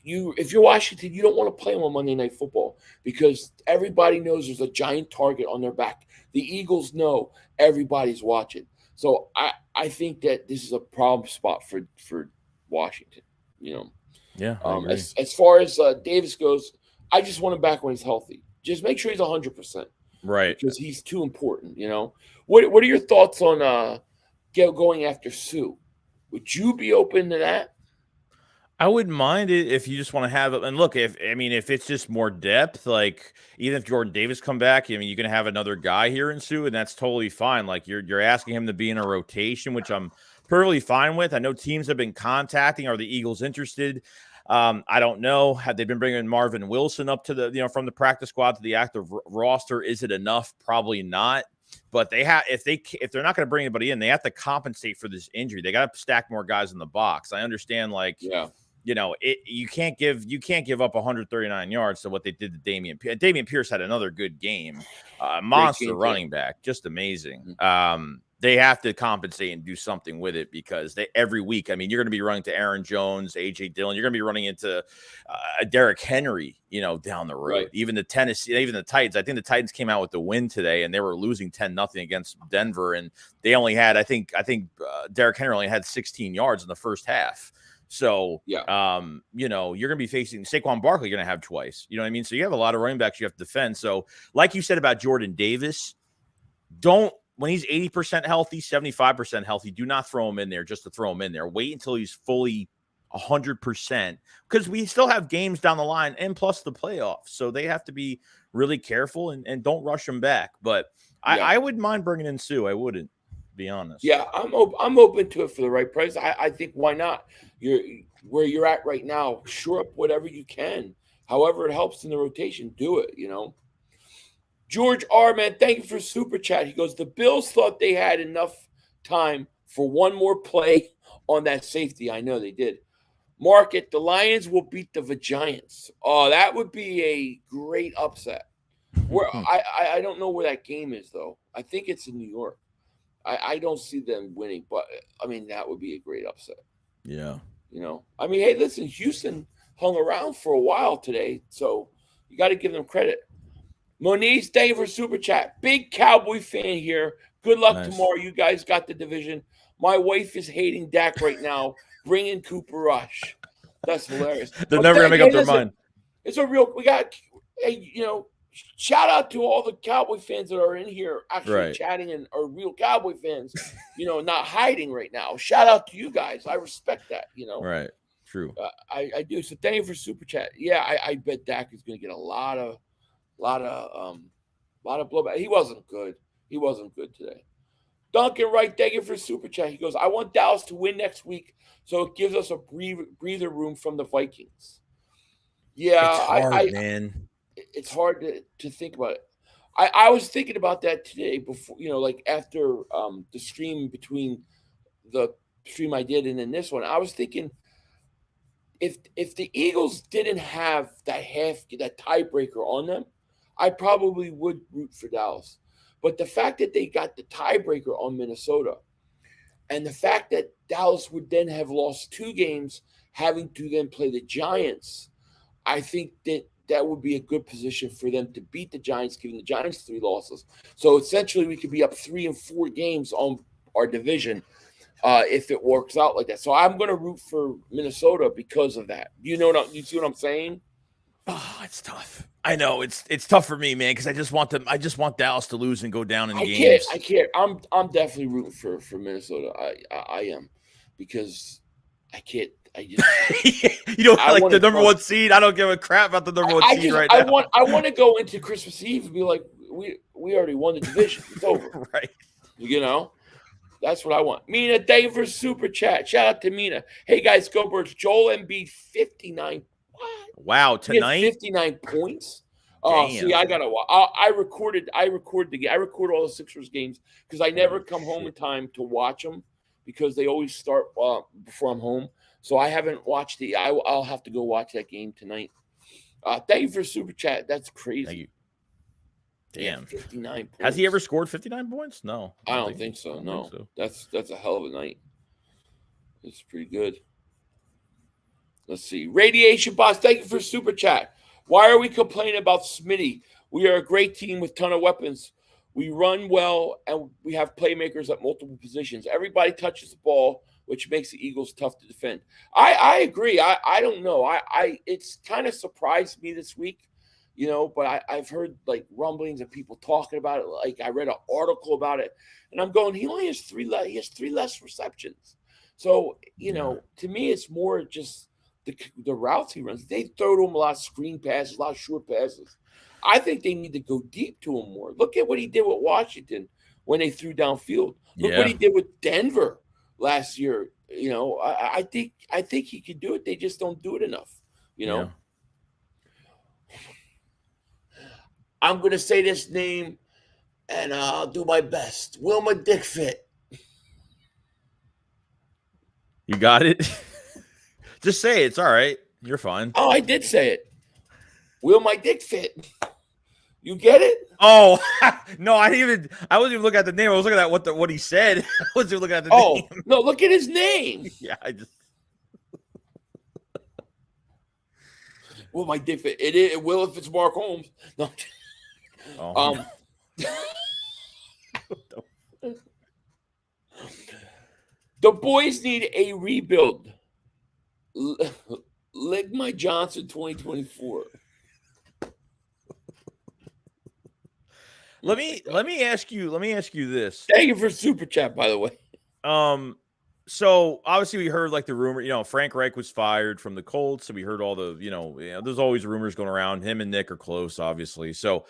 if you're Washington, you don't want to play them on Monday Night Football because everybody knows there's a giant target on their back. The Eagles know everybody's watching. So I think that this is a problem spot for Washington, Yeah. As far as Davis goes, I just want him back when he's healthy. Just make sure he's 100%. Right. Because he's too important, What are your thoughts on going after Sue? Would you be open to that? I wouldn't mind it if you just want to have it. And look, if it's just more depth, like even if Jordan Davis come back, you can have another guy here in Sue, and that's totally fine. Like you're asking him to be in a rotation, which I'm perfectly fine with. I know teams have been contacting. Are the Eagles interested? I don't know. Have they been bringing Marvin Wilson up to the from the practice squad to the active roster? Is it enough? Probably not. But they have if they're not going to bring anybody in, they have to compensate for this injury. They got to stack more guys in the box. I understand, you can't give up 139 yards to what they did to Damian Pierce. Damian Pierce had another good game. Monster running back, just amazing. They have to compensate and do something with it because every week, you're going to be running to Aaron Jones, AJ Dillon. You're going to be running into Derrick Henry, down the road. Right. Even the Titans. I think the Titans came out with the win today, and they were losing 10-0 against Denver, and they only had, I think Derrick Henry only had 16 yards in the first half. So, you're going to be facing Saquon Barkley. You're going to have twice. You know what I mean? So you have a lot of running backs you have to defend. So, like you said about Jordan Davis, when he's 80% healthy, 75% healthy, do not throw him in there just to throw him in there. Wait until he's fully 100% because we still have games down the line and plus the playoffs. So they have to be really careful and don't rush him back. But I wouldn't mind bringing in Sue. I wouldn't, be honest. Yeah, I'm open to it for the right price. I think why not? Where you're at right now, shore up whatever you can. However it helps in the rotation, do it, George R. Man, thank you for super chat. He goes, the Bills thought they had enough time for one more play on that safety. I know they did. Market, the Lions will beat the Giants. Oh, that would be a great upset. Where I don't know where that game is, though. I think it's in New York. I don't see them winning, but I mean, that would be a great upset. Yeah. I mean, hey, listen, Houston hung around for a while today, so you got to give them credit. Moniz, thank you for super chat. Big Cowboy fan here. Good luck tomorrow. You guys got the division. My wife is hating Dak right now. Bring in Cooper Rush. That's hilarious. They're never going to make up their mind. It's a real – we got – shout out to all the Cowboy fans that are in here actually chatting and are real Cowboy fans, not hiding right now. Shout out to you guys. I respect that, Right. True. I do. So thank you for super chat. Yeah, I bet Dak is going to get a lot of blowback. He wasn't good. He wasn't good today. Duncan Wright, thank you for super chat. He goes, I want Dallas to win next week, so it gives us a breather room from the Vikings. Yeah, it's hard, man. It's hard to think about it. I was thinking about that today before, like after the stream between the stream I did and then this one. I was thinking if the Eagles didn't have that tiebreaker on them, I probably would root for Dallas. But the fact that they got the tiebreaker on Minnesota and the fact that Dallas would then have lost 2 games having to then play the Giants, I think that would be a good position for them to beat the Giants, giving the Giants 3 losses. So essentially we could be up 3 and 4 games on our division if it works out like that. So I'm going to root for Minnesota because of that. You see what I'm saying? Oh, it's tough. I know it's tough for me, man, because I just want Dallas to lose and go down in games. I can't. I'm definitely rooting for Minnesota. I am, because I can't. I just you don't like the number 1 seed. I don't give a crap about the number 1 seed right now. I want to go into Christmas Eve and be like, we already won the division. It's over. Right. That's what I want. Mina, thank you for super chat. Shout out to Mina. Hey guys, go Birds. Joel Embiid 59. What? Wow, tonight 59 points. Damn. See, I gotta watch. I record the game. I record all the Sixers games because I never come home in time to watch them because they always start before I'm home. So I haven't watched I'll have to go watch that game tonight. Thank you for super chat. That's crazy. Thank you. Damn. 59 points. Has he ever scored 59 points? No. I don't think so. No. That's a hell of a night. It's pretty good. Let's see. Radiation Boss, thank you for super chat. Why are we complaining about Smitty? We are a great team with a ton of weapons. We run well, and we have playmakers at multiple positions. Everybody touches the ball, which makes the Eagles tough to defend. I agree. I don't know. It's kind of surprised me this week, but I've heard like rumblings of people talking about it. Like I read an article about it, and I'm going, he only has 3 less receptions. So, to me, it's more just the routes he runs. They throw to him a lot of screen passes, a lot of short passes. I think they need to go deep to him more. Look at what he did with Washington when they threw downfield. Look what he did with Denver last year. I think he could do it. They just don't do it enough. Yeah. I'm going to say this name, and I'll do my best. Wilma Dickfit. You got it? Just say it. It's all right. You're fine. Oh, I did say it. Will my dick fit? You get it? Oh, no, I wasn't even looking at the name. I was looking at what he said. I wasn't even looking at the name. Oh, no, look at his name. Yeah, Will my dick fit? It will if it's Mark Holmes. No. Oh, The boys need a rebuild. Ligma Johnson 2024. Let me ask you this. Thank you for super chat, by the way. So obviously we heard like the rumor, Frank Reich was fired from the Colts, so we heard all the, there's always rumors going around. Him and Nick are close, obviously. So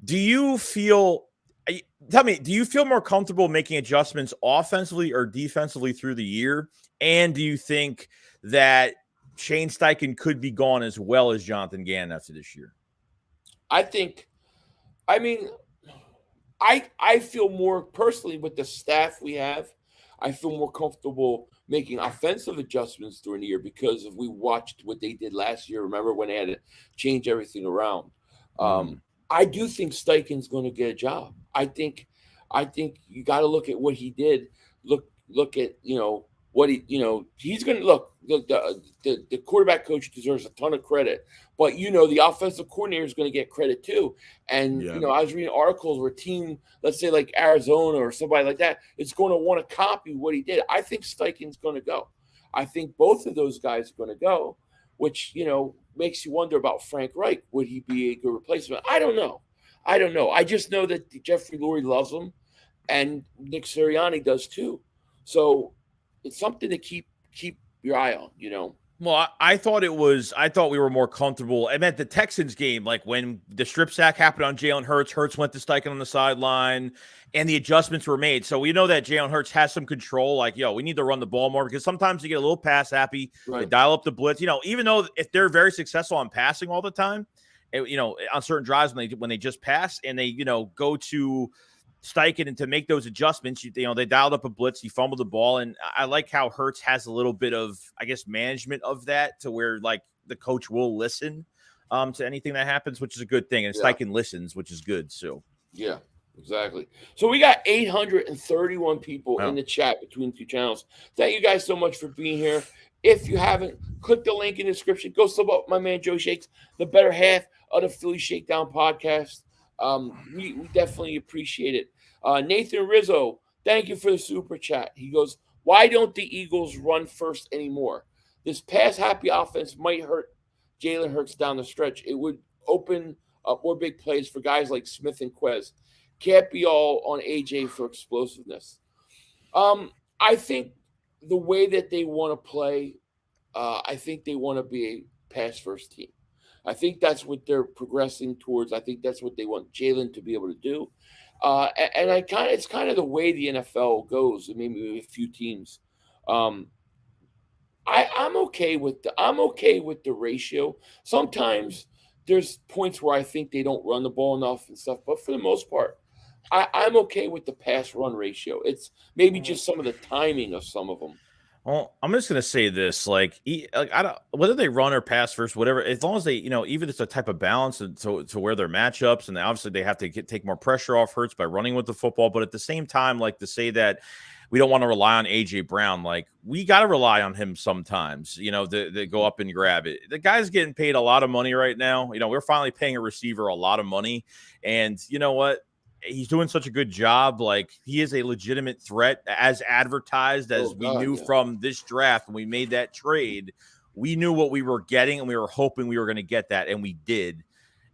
do you feel more comfortable making adjustments offensively or defensively through the year? And do you think that Shane Steichen could be gone as well as Jonathan Gannon after this year? I think I mean, I feel more personally with the staff we have. I feel more comfortable making offensive adjustments during the year because if we watched what they did last year, remember when they had to change everything around. Mhm. I do think Steichen's going to get a job. I think you got to look at what he did. Look at what he's going to look. The quarterback coach deserves a ton of credit, but the offensive coordinator is going to get credit too. And Yeah. I was reading articles where a team, let's say like Arizona or somebody like that, is going to want to copy what he did. I think Steichen's going to go. I think both of those guys are going to go, which makes you wonder about Frank Reich. Would he be a good replacement? I don't know. I just know that Jeffrey Lurie loves him, and Nick Sirianni does too. So it's something to keep your eye on. Well, I thought we were more comfortable. I meant the Texans game, like when the strip sack happened on Jalen Hurts, Hurts went to Steichen on the sideline, and the adjustments were made. So we know that Jalen Hurts has some control. Like, we need to run the ball more because sometimes you get a little pass happy. Right. They dial up the blitz. Even though if they're very successful on passing all the time, on certain drives when they just pass and they go to Steichen and to make those adjustments, they dialed up a blitz, he fumbled the ball, and I like how Hurts has a little bit of, I guess, management of that to where like the coach will listen to anything that happens, which is a good thing, and Steichen listens, which is good. So yeah, exactly. So we got 831 people in the chat between the two channels. Thank you guys so much for being here. If you haven't, click the link in the description. Go sub up my man Joey Shakes, the better half of the Philly Shakedown podcast. We definitely appreciate it. Nathan Rizzo, thank you for the super chat. He goes, why don't the Eagles run first anymore? This pass happy offense might hurt Jalen Hurts down the stretch. It would open up more big plays for guys like Smith and Quez. Can't be all on AJ for explosiveness. I think the way that they want to play, I think they want to be a pass first team. I think that's what they're progressing towards. I think that's what they want Jalen to be able to do. And it's kind of the way the NFL goes. Maybe a few teams. I'm okay with the ratio. Sometimes there's points where I think they don't run the ball enough and stuff, but for the most part, I'm okay with the pass run ratio. It's maybe just some of the timing of some of them. Well, I'm just gonna say this: I don't whether they run or pass first, whatever. As long as they, even it's a type of balance to where their matchups, and obviously they have to take more pressure off Hurts by running with the football. But at the same time, like to say that we don't want to rely on AJ Brown, like we got to rely on him sometimes. To go up and grab it. The guy's getting paid a lot of money right now. We're finally paying a receiver a lot of money, and you know what? He's doing such a good job. Like he is a legitimate threat as advertised as we knew from this draft. When we made that trade, we knew what we were getting and we were hoping we were going to get that. And we did.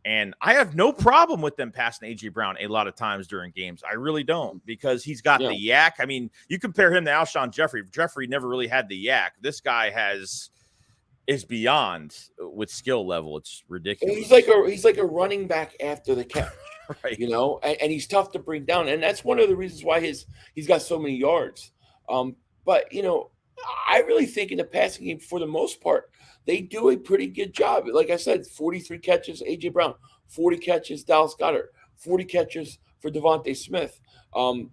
And I have no problem with them passing AJ Brown a lot of times during games. I really don't, because he's got the yak. I mean, you compare him to Alshon Jeffrey. Jeffrey never really had the yak. This guy is beyond with skill level. It's ridiculous. He's like a running back after the catch. Right. And he's tough to bring down. And that's one of the reasons why he's got so many yards. But I really think in the passing game, for the most part, they do a pretty good job. Like I said, 43 catches, AJ Brown, 40 catches, Dallas Goedert, 40 catches for Devontae Smith.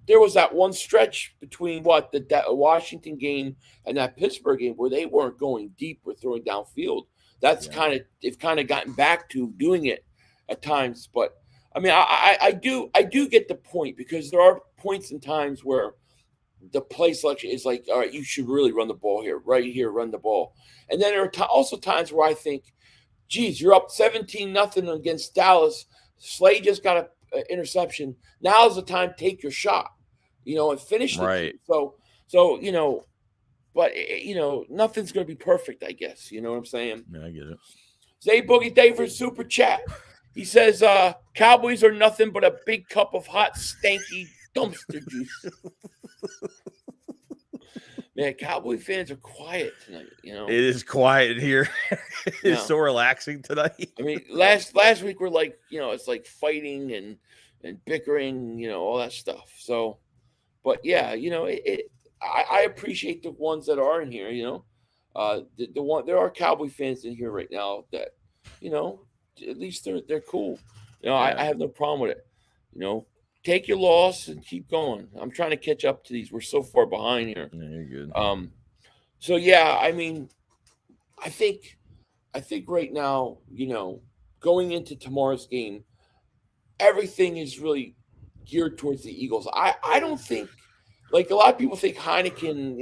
There was that one stretch between the Washington game and that Pittsburgh game where they weren't going deep or throwing downfield. They've kind of gotten back to doing it at times, but I mean, I do get the point, because there are points and times where the play selection is like, all right, you should really run the ball here, right here, run the ball. And then there are also times where I think, geez, you're up 17-0 against Dallas. Slay just got an interception. Now's the time, take your shot, and finish it. Right. So but nothing's going to be perfect, I guess. You know what I'm saying? Yeah, I get it. Zay Boogie, thank you for super chat. He says, Cowboys are nothing but a big cup of hot, stanky dumpster juice. Man, Cowboy fans are quiet tonight, It is quiet here. It's so relaxing tonight. I mean, last week we're like, it's like fighting and bickering, all that stuff. So, but yeah, I appreciate the ones that are in here, there are Cowboy fans in here right now that, at least they're cool. I have no problem with it. take your loss and keep going. I'm trying to catch up to these. We're so far behind here. Yeah, you're good. So yeah, I mean, I think right now, going into tomorrow's game, everything is really geared towards the Eagles. I don't think, like a lot of people think Heineken,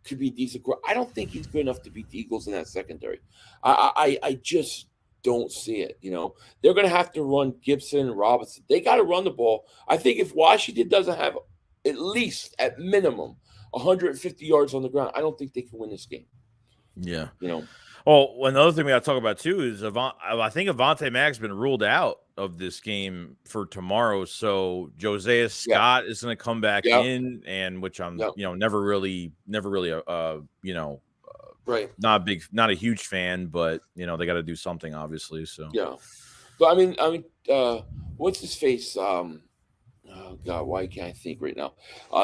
could be decent. I don't think he's good enough to beat the Eagles in that secondary. I just don't see it. They're going to have to run Gibson and Robinson. They got to run the ball. I think if Washington doesn't have at minimum 150 yards on the ground, I don't think they can win this game. Yeah. Well, another thing we got to talk about too is I think Avonte Mack's been ruled out of this game for tomorrow. So Josiah Scott is going to come back in, and which I'm never really right, not a huge fan, but they got to do something obviously. So yeah, but I mean, what's his face? Oh God, why can't I think right now?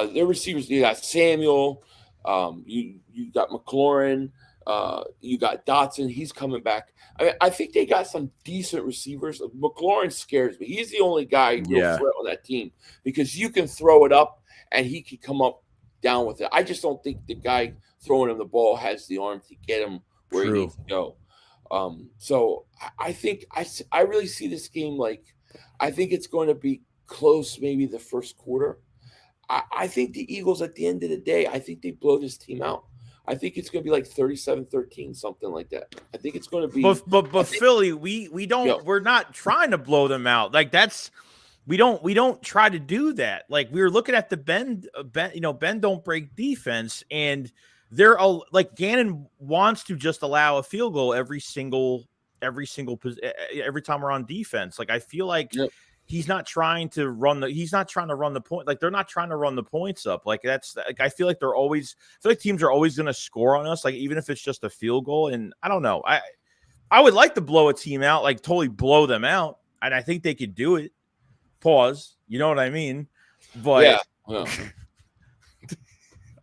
Their receivers, you got Samuel, you got McLaurin. You got Dotson. He's coming back. I mean, I think they got some decent receivers. McLaurin scares me. He's the only guy real threat on that team because you can throw it up and he can come up down with it. I just don't think the guy throwing him the ball has the arm to get him where he needs to go. So I think I really see this game I think it's going to be close, maybe the first quarter. I think the Eagles at the end of the day, I think they blow this team out. I think it's going to be like 37-13, something like that. I think it's going to be. But Philly, we don't. We're not trying to blow them out. Like we don't try to do that. Like we were looking at the bend don't break defense, and they're like Gannon wants to just allow a field goal every time we're on defense. Like I feel like. Yep. He's not trying to run the point. Like they're not trying to run the points up. Like that's like, I feel like teams are always going to score on us. Like even if it's just a field goal. And I don't know. I would like to blow a team out, like totally blow them out. And I think they could do it. Pause. You know what I mean? But yeah.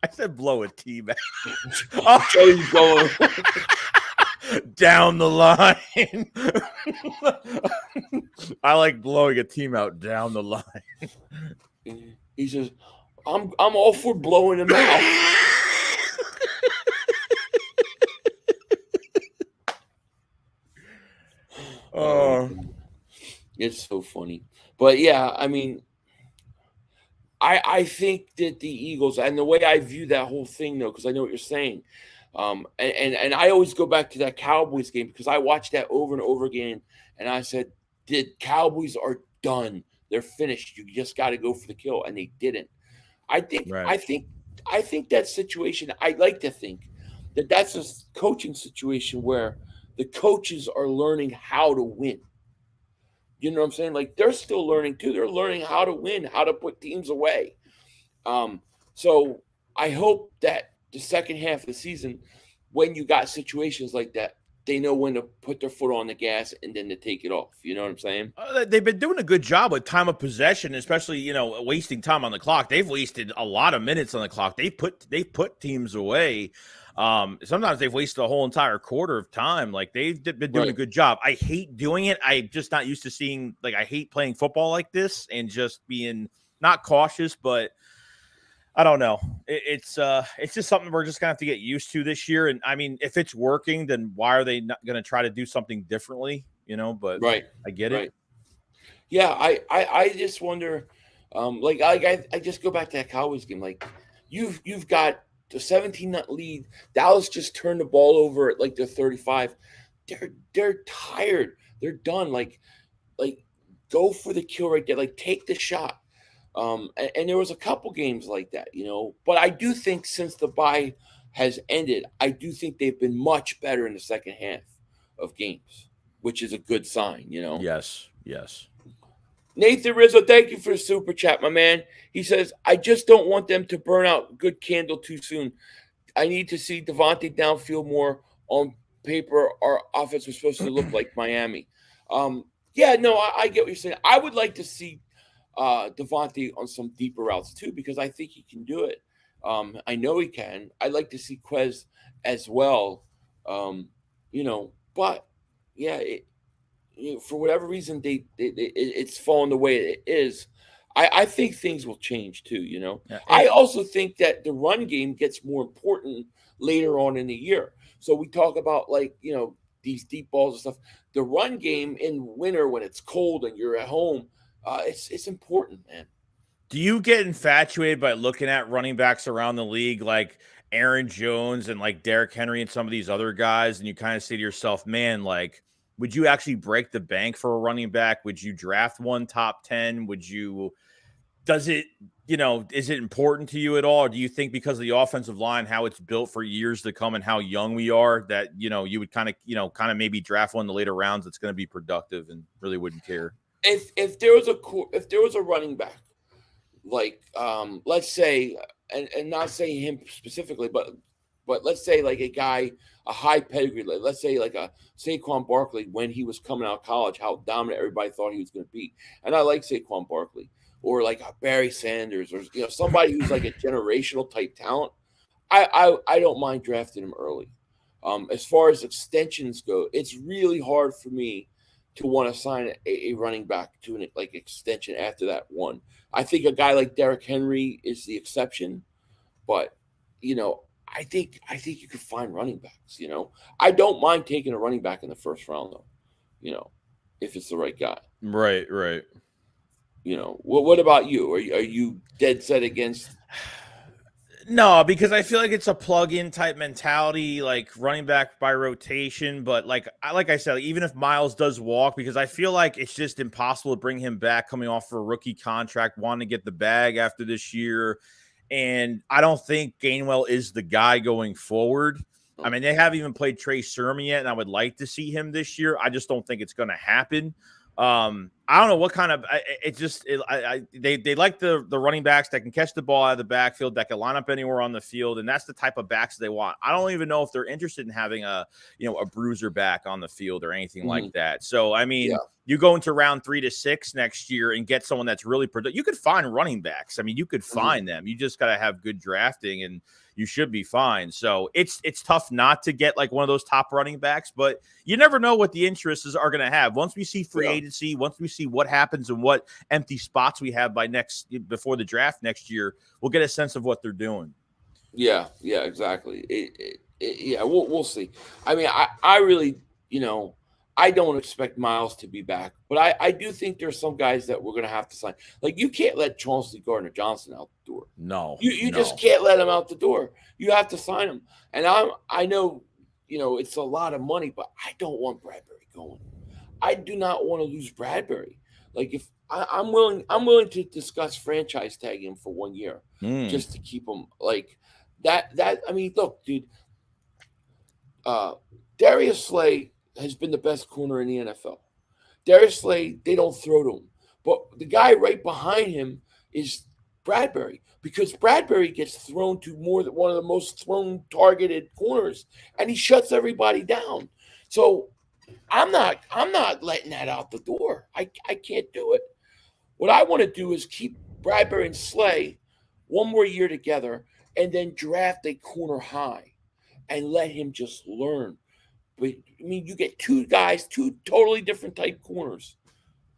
I said blow a team out. Oh, you going down the line. I like blowing a team out down the line. He says, I'm all for blowing them out. It's so funny. But yeah, I mean, I think that the Eagles, and the way I view that whole thing though, because I know what you're saying. And I always go back to that Cowboys game because I watched that over and over again, and I said, "The Cowboys are done. They're finished. You just got to go for the kill," and they didn't. I think that situation. I like to think that that's a coaching situation where the coaches are learning how to win. You know what I'm saying? Like they're still learning too. They're learning how to win, how to put teams away. So I hope that the second half of the season, when you got situations like that, they know when to put their foot on the gas and then to take it off. You know what I'm saying? They've been doing a good job with time of possession, especially, wasting time on the clock. They've wasted a lot of minutes on the clock. They put teams away. Sometimes they've wasted a whole entire quarter of time. Like they've been doing a good job. I hate doing it. I'm just not used to seeing, I hate playing football like this and just being not cautious, but I don't know. It's just something we're just gonna have to get used to this year. And I mean, if it's working, then why are they not gonna try to do something differently? But right, I get it. Yeah, I just wonder. I just go back to that Cowboys game. Like you've got the 17-0 lead. Dallas just turned the ball over at like the 35. They're tired. They're done. Like go for the kill right there. Like take the shot. And there was a couple games like that, but I do think since the bye has ended, I do think they've been much better in the second half of games, which is a good sign, Yes. Nathan Rizzo, thank you for the super chat, my man. He says, I just don't want them to burn out good candle too soon. I need to see Devontae downfield more. On paper, our offense was supposed to look like Miami. I get what you're saying. I would like to see Devontae on some deeper routes too, because I think he can do it. I know he can. I'd like to see Quez as well. But yeah, for whatever reason, it's fallen the way it is. I think things will change too. Yeah, I also think that the run game gets more important later on in the year. So we talk about these deep balls and stuff. The run game in winter when it's cold and you're at home, it's important, man. do you get infatuated by looking at running backs around the league like Aaron Jones and like Derrick Henry and some of these other guys, and you kind of say to yourself, man, like, would you actually break the bank for a running back? Would you draft one top 10? Would you, does it, is it important to you at all? Or do you think because of the offensive line, how it's built for years to come and how young we are, that, you would kind of maybe draft one in the later rounds that's going to be productive and really wouldn't care? If there was a running back, like let's say, and not saying him specifically, but let's say like a guy, a high pedigree, let's say like a Saquon Barkley when he was coming out of college, how dominant everybody thought he was going to be. And I like Saquon Barkley, or like a Barry Sanders, or somebody who's like a generational type talent. I don't mind drafting him early. As far as extensions go, it's really hard for me to want to sign a running back to an extension after that one. I think a guy like Derrick Henry is the exception, but I think you could find running backs. I don't mind taking a running back in the first round though. If it's the right guy. Right. What about you? Are you dead set against? No, because I feel like it's a plug-in type mentality, like running back by rotation. But like I said, even if Miles does walk, because I feel like it's just impossible to bring him back coming off for a rookie contract, wanting to get the bag after this year. And I don't think Gainwell is the guy going forward. I mean, they haven't even played Trey Sermon yet, and I would like to see him this year. I just don't think it's going to happen. I don't know what kind of they like the running backs that can catch the ball out of the backfield, that can line up anywhere on the field, and that's the type of backs they want. I don't even know if they're interested in having a bruiser back on the field or anything like that. So I mean, you go into round 3 to 6 next year and get someone that's really productive. You could find running backs. I mean, you could find them. You just got to have good drafting, and you should be fine. So it's tough not to get like one of those top running backs, but you never know what the interests are going to have. Once we see free agency, once we see what happens and what empty spots we have before the draft next year, we'll get a sense of what they're doing. Yeah, exactly. We'll see. I mean, I really, I don't expect Miles to be back, but I do think there's some guys that we're going to have to sign. Like, you can't let Chauncey Gardner-Johnson out the door. No. You just can't let him out the door. You have to sign him. And I know, it's a lot of money, but I don't want Bradbury going. I do not want to lose Bradbury. Like, if I'm willing to discuss franchise tagging him for 1 year just to keep him like that. I mean, look, dude, Darius Slay has been the best corner in the NFL. Darius Slay, they don't throw to him. But the guy right behind him is Bradbury, because Bradbury gets thrown to more than one of the most thrown targeted corners, and he shuts everybody down. So I'm not letting that out the door. I can't do it. What I want to do is keep Bradbury and Slay 1 more year together, and then draft a corner high and let him just learn. But I mean, you get 2 guys, 2 totally different type corners,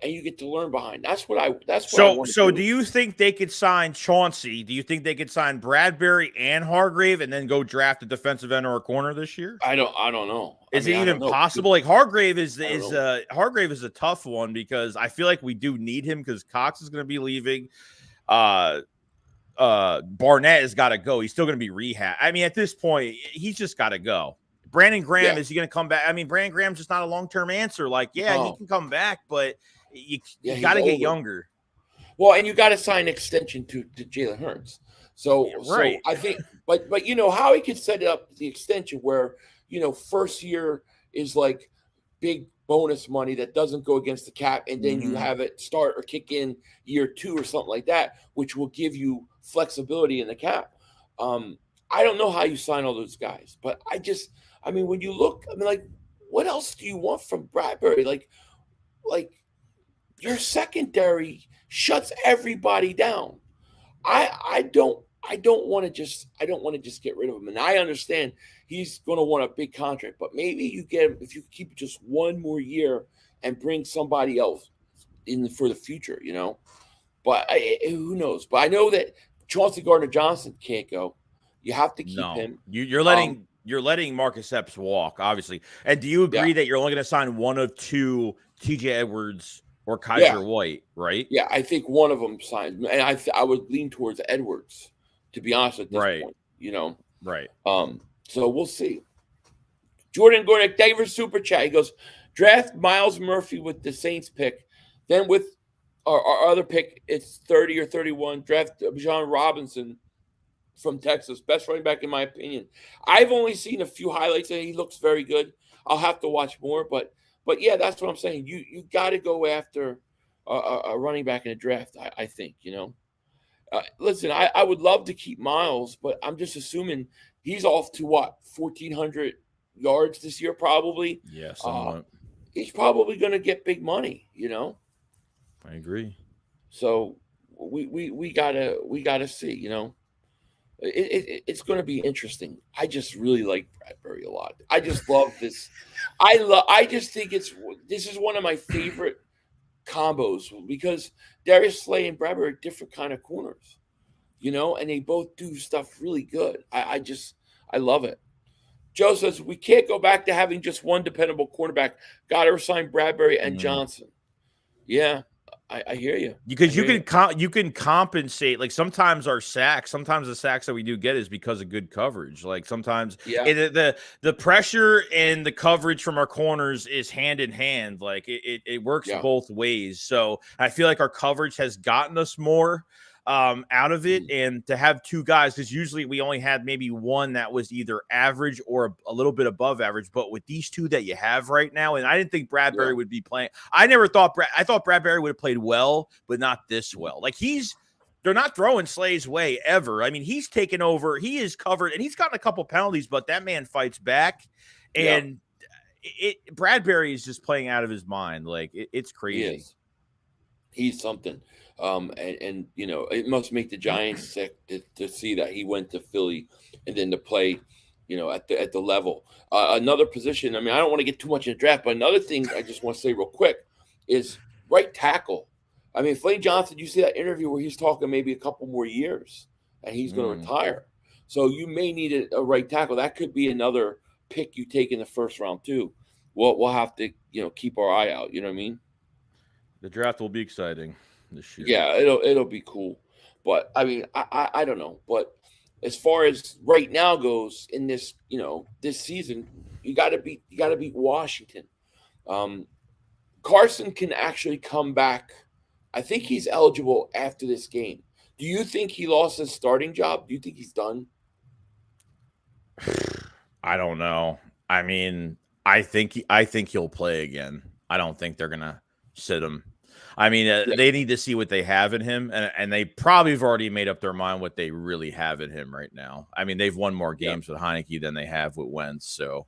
and you get to learn behind. That's what I want. So do you think they could sign Chauncey? Do you think they could sign Bradbury and Hargrave and then go draft a defensive end or a corner this year? I don't know. Is it even possible? Like, Hargrave is a tough one, because I feel like we do need him, because Cox is going to be leaving. Barnett has got to go. He's still going to be rehab. I mean, at this point, he's just got to go. Brandon Graham, is he going to come back? I mean, Brandon Graham's just not a long-term answer. Like, he can come back, but you got to get younger. Well, and you got to sign an extension to Jalen Hurts. So I think, but how he could set up the extension where, first year is like big bonus money that doesn't go against the cap, and then you have it start or kick in year 2 or something like that, which will give you flexibility in the cap. I don't know how you sign all those guys, but I mean, when you look, I mean, like, what else do you want from Bradbury? Like your secondary shuts everybody down. I don't want to just get rid of him. And I understand he's going to want a big contract, but maybe you get him if you keep just 1 more year and bring somebody else in for the future, you know. But who knows? But I know that Chauncey Gardner-Johnson can't go. You have to keep him. You're letting Marcus Epps walk, obviously. And do you agree that you're only going to sign one of two, TJ Edwards or Kaiser White, right? Yeah, I think one of them signs, and I would lean towards Edwards, to be honest at this point. You know, right? So we'll see. Jordan Gordon, thank you for super chat. He goes, draft Miles Murphy with the Saints pick, then with our other pick, it's 30 or 31. Draft Bijan Robinson from Texas, best running back in my opinion. I've only seen a few highlights, and he looks very good. I'll have to watch more, but yeah, that's what I'm saying. You got to go after a running back in a draft. I think, you know. Listen, I would love to keep Miles, but I'm just assuming he's off to what, 1,400 yards this year, probably. Yeah, somewhat. He's probably going to get big money, you know. I agree. So we gotta see, you know. It's going to be interesting. I just really like Bradbury a lot. I just love this. I just think this is one of my favorite combos because Darius Slay and Bradbury are different kind of corners, you know, and they both do stuff really good. I love it. Joe says we can't go back to having just one dependable quarterback. Got to assign Bradbury and Johnson. Yeah. I hear you. Because you can compensate. Like sometimes the sacks that we do get is because of good coverage. Like sometimes the pressure and the coverage from our corners is hand in hand. Like it works both ways. So I feel like our coverage has gotten us more out of it, and to have two guys, because usually we only had maybe one that was either average or a little bit above average, but with these two that you have right now, and I didn't think Bradbury would be playing. I thought Bradbury would have played well, but not this well. Like they're not throwing Slay's way ever. I mean, he's taken over, he is covered, and he's gotten a couple penalties, but that man fights back, and Bradbury is just playing out of his mind. Like it's crazy. He's something. And you know, it must make the Giants sick to see that he went to Philly and then to play, you know, at the level. Another position, I mean, I don't want to get too much in the draft, but another thing I just want to say real quick is right tackle. I mean, Flay Johnson, you see that interview where he's talking maybe a couple more years and he's going to retire. So you may need a right tackle. That could be another pick you take in the first round too. We'll have to, you know, keep our eye out. You know what I mean? The draft will be exciting this year. Yeah, it'll be cool. But I mean, I don't know. But as far as right now goes in this, you know, this season, you gotta beat Washington. Carson can actually come back. I think he's eligible after this game. Do you think he lost his starting job? Do you think he's done? I don't know. I mean, I think he'll play again. I don't think they're gonna sit him. I mean, they need to see what they have in him, and they probably have already made up their mind what they really have in him right now. I mean, they've won more games with Heineke than they have with Wentz. So,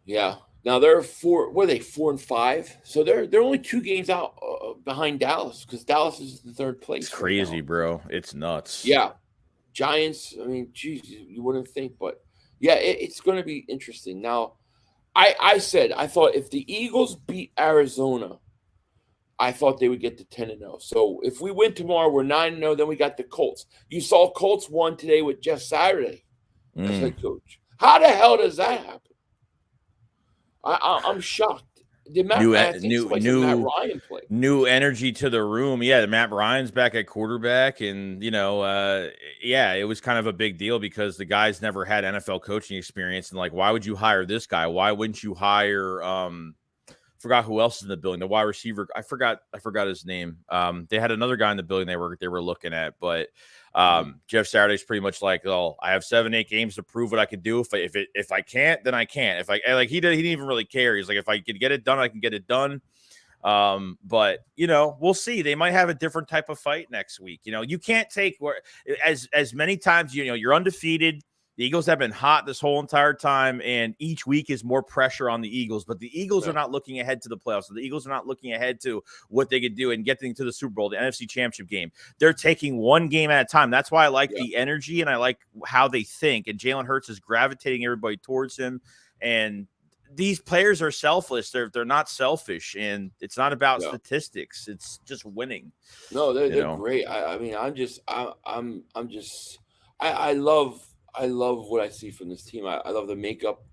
yeah. Now they're 4-5, so they're only 2 games out behind Dallas because Dallas is in 3rd place. It's crazy, bro. It's nuts. Yeah, Giants. I mean, geez, you wouldn't think, but yeah, it's going to be interesting. Now, I thought if the Eagles beat Arizona, I thought they would get to 10-0. So if we win tomorrow, we're 9-0. Then we got the Colts. You saw Colts won today with Jeff Saturday as head coach. How the hell does that happen? I'm shocked. Matt Ryan play. New energy to the room. Yeah, Matt Ryan's back at quarterback, and you know, it was kind of a big deal because the guy's never had NFL coaching experience, and like, why would you hire this guy? Why wouldn't you hire? Forgot who else is in the building. The wide receiver. I forgot his name. They had another guy in the building they were looking at, but Jeff Saturday's pretty much like, oh, I have 7-8 games to prove what I can do. If I can't, then I can't. If I like, he didn't even really care. He's like, if I can get it done, I can get it done. But you know, we'll see. They might have a different type of fight next week. You know, you can't take as many times, you know, you're undefeated. The Eagles have been hot this whole entire time, and each week is more pressure on the Eagles. But the Eagles are not looking ahead to the playoffs. So the Eagles are not looking ahead to what they could do and getting to the Super Bowl, the NFC Championship game. They're taking one game at a time. That's why I like the energy, and I like how they think. And Jalen Hurts is gravitating everybody towards him. And these players are selfless. They're not selfish, and it's not about statistics. It's just winning. No, they're great. I mean, I love what I see from this team. I love the makeup.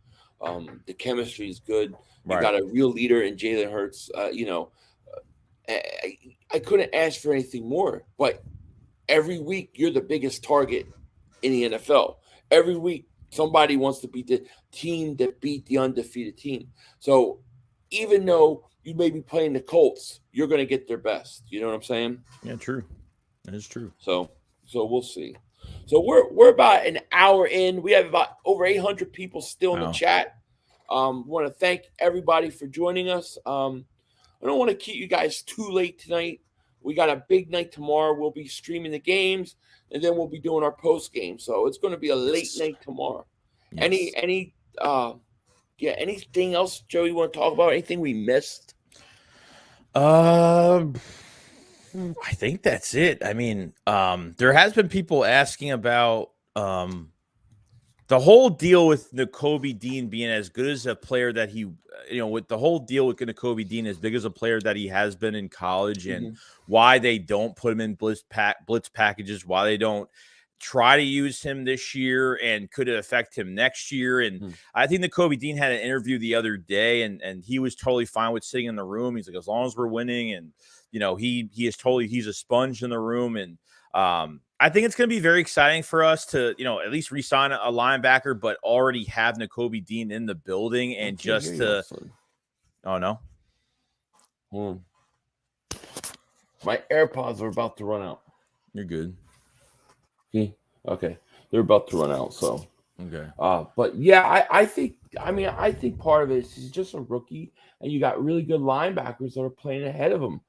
The chemistry is good. You got a real leader in Jalen Hurts. I couldn't ask for anything more. But every week, you're the biggest target in the NFL. Every week, somebody wants to beat the team that beat the undefeated team. So even though you may be playing the Colts, you're going to get their best. You know what I'm saying? Yeah, true. That is true. So we'll see. So we're about an hour in. We have about over 800 people still in the chat. Want to thank everybody for joining us. I don't want to keep you guys too late tonight. We got a big night tomorrow. We'll be streaming the games, and then we'll be doing our post game. So it's going to be a late night tomorrow. Yes. Anything else, Joe, you want to talk about? Anything we missed? I think that's it. I mean, there has been people asking about the whole deal with Nakobe Dean being as good as a player that he, with the whole deal with Nakobe Dean as big as a player that he has been in college, and why they don't put him in blitz packages, why they don't try to use him this year, and could it affect him next year? And I think Nakobe Dean had an interview the other day, and he was totally fine with sitting in the room. He's like, as long as we're winning, and he's a sponge in the room. And I think it's going to be very exciting for us to, at least re-sign a linebacker, but already have Nakobe Dean in the building, and just to. Oh no. My AirPods are about to run out. You're good. Okay, they're about to run out. So okay. But yeah, I think part of it is he's just a rookie, and you got really good linebackers that are playing ahead of him.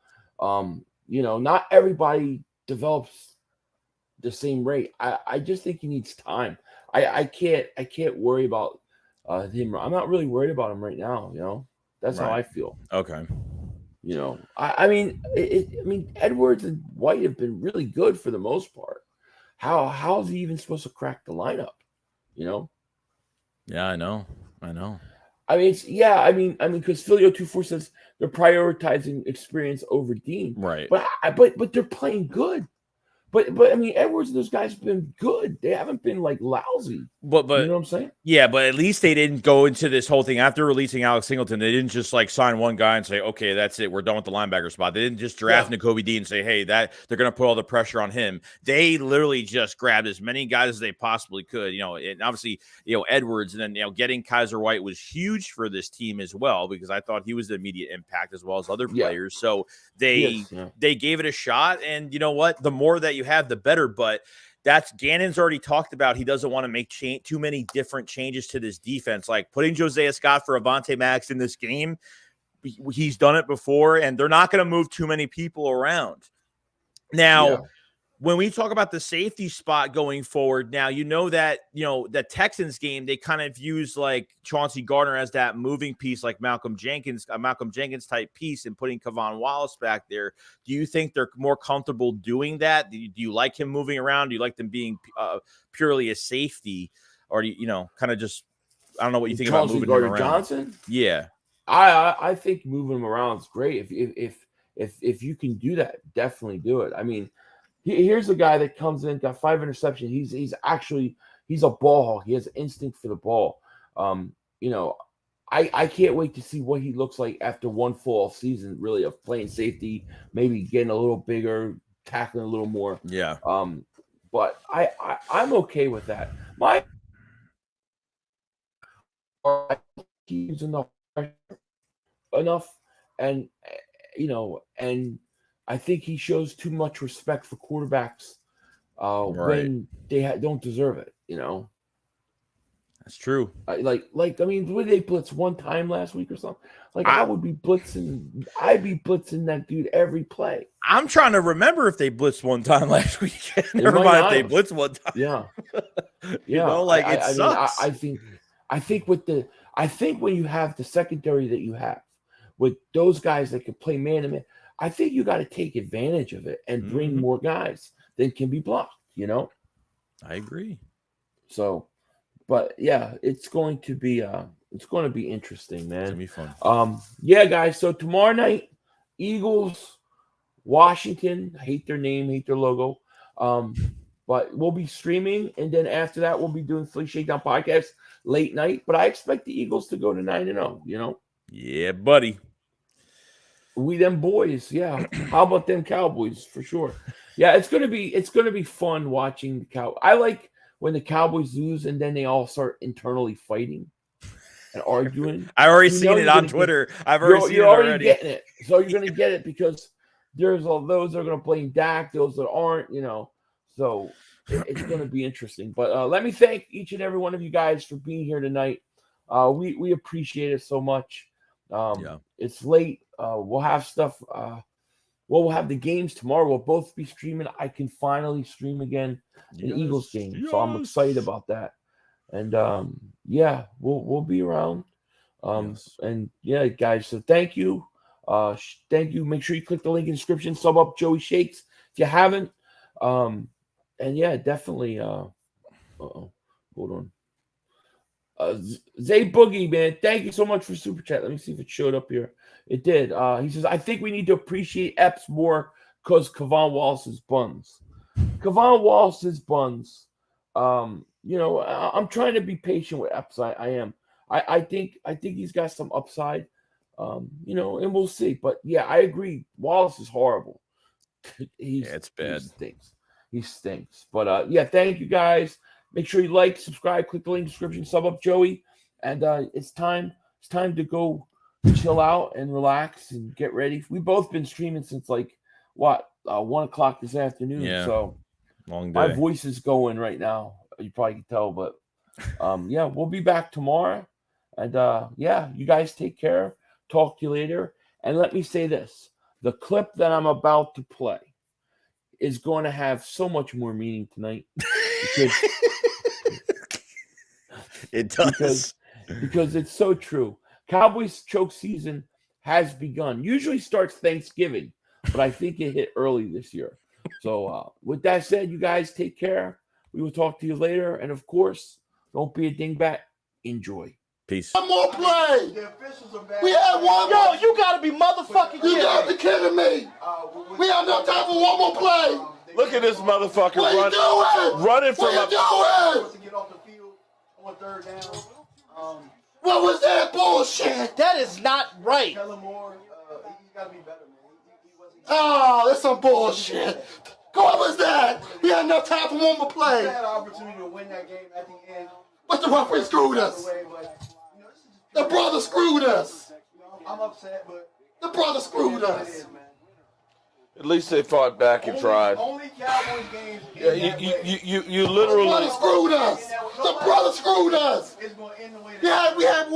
Not everybody develops the same rate. I just think he needs time. I can't worry about him. I'm not really worried about him right now. That's how I feel. Okay. I mean Edwards and White have been really good for the most part. How is he even supposed to crack the lineup? Yeah, I know. I mean, because Filio24 says they're prioritizing experience over Dean, right? But they're playing good. But I mean, Edwards and those guys have been good. They haven't been like lousy. But you know what I'm saying? Yeah, but at least they didn't go into this whole thing after releasing Alex Singleton. They didn't just like sign one guy and say, okay, that's it, we're done with the linebacker spot. They didn't just draft Nakobe Dean and say, hey, that they're going to put all the pressure on him. They literally just grabbed as many guys as they possibly could. And obviously, Edwards, and then getting Kaiser White was huge for this team as well, because I thought he was the immediate impact as well as other players. So they gave it a shot, and you know what? The more that you have, the better. But Gannon's already talked about he doesn't want to make too many different changes to this defense, like putting Josiah Scott for Avonte Maddox in this game. He's done it before, and they're not going to move too many people around. Now, when we talk about the safety spot going forward, now that the Texans game, they kind of use like Chauncey Gardner as that moving piece, like Malcolm Jenkins type piece, and putting Kavon Wallace back there. Do you think they're more comfortable doing that? Do you like him moving around? Do you like them being purely a safety, or do you kind of just, I don't know what you think about moving him around? Johnson? Yeah, I think moving him around is great. If you can do that, definitely do it. I mean, here's a guy that comes in, got 5 interceptions. He's a ball hawk. He has instinct for the ball. I can't wait to see what he looks like after one full season, really, of playing safety, maybe getting a little bigger, tackling a little more. Yeah. But I'm okay with that. He's enough, and and I think he shows too much respect for quarterbacks when they don't deserve it. That's true. I mean, would they blitz one time last week or something? I'd be blitzing that dude every play. I'm trying to remember if they blitzed one time last week. Never mind if they blitzed one time. Yeah. It sucks. I think when you have the secondary that you have with those guys that can play man to man, I think you got to take advantage of it and bring more guys that can be blocked. I agree. So, but yeah, it's going to be It's going to be interesting, man. It's going to be fun. Yeah, guys. So tomorrow night, Eagles, Washington. I hate their name, hate their logo. But we'll be streaming, and then after that, we'll be doing Philly Shakedown podcast late night. But I expect the Eagles to go to 9-0. You know. Yeah, buddy. We them boys, yeah. How about them Cowboys for sure? Yeah, it's gonna be fun watching the Cow. I like when the Cowboys lose and then they all start internally fighting and arguing. I already seen it on Twitter. I've already seen it already. Getting it, so you're gonna get it because there's all those that are gonna blame Dak, those that aren't, you know. So it's gonna be interesting. But let me thank each and every one of you guys for being here tonight. We appreciate it so much. It's late. We'll have stuff. We'll have the games tomorrow. We'll both be streaming. I can finally stream again an Eagles game, so I'm excited about that. And yeah, we'll be around. And yeah, guys. So thank you. Thank you. Make sure you click the link in the description. Sub up JoeyShakes if you haven't. And yeah, definitely. Hold on. Zay Boogie, man, thank you so much for super chat. Let me see if it showed up here. It did. He says, I think we need to appreciate Epps more because Kevon Wallace's buns. Kevon Wallace's buns. You know, I'm trying to be patient with Epps. I am. I think he's got some upside. You know, and we'll see. But yeah, I agree. Wallace is horrible. It's bad. He stinks. But yeah, thank you guys. Make sure you like, subscribe, click the link in the description, sub up Joey. And it's time to go chill out and relax and get ready. We've both been streaming since 1 o'clock this afternoon. Yeah. So Long day. my voice is going right now. You probably can tell, but yeah, we'll be back tomorrow. And yeah, you guys take care. Talk to you later. And let me say this. The clip that I'm about to play is going to have so much more meaning tonight. Because it does. Because it's so true. Cowboys choke season has begun. Usually starts Thanksgiving, but I think it hit early this year. So with that said, you guys take care. We will talk to you later. And of course, don't be a dingbat. Enjoy. Peace. One more play. We had one. Yo, you gotta be motherfucking kidding You gotta be kidding me. We have no time for one more play. Look at this motherfucker What are you doing? running from What a. are you doing? To get off the field on third down. What was that bullshit? That is not right. Kellen Moore, he's got to be better, man. He wasn't. Oh, that's some bullshit. What was that? We had enough time for one more He play. had an opportunity to win that game at the end. But the referee screwed us. Away, but, you know, this is just The brother screwed us. You know, I'm upset, but The brother screwed it is what it us. is, man. At least they fought back and tried. Only Cowboys games. Yeah, you The literally. brother screwed us. The brother screwed us. It's going to end the way that We had one.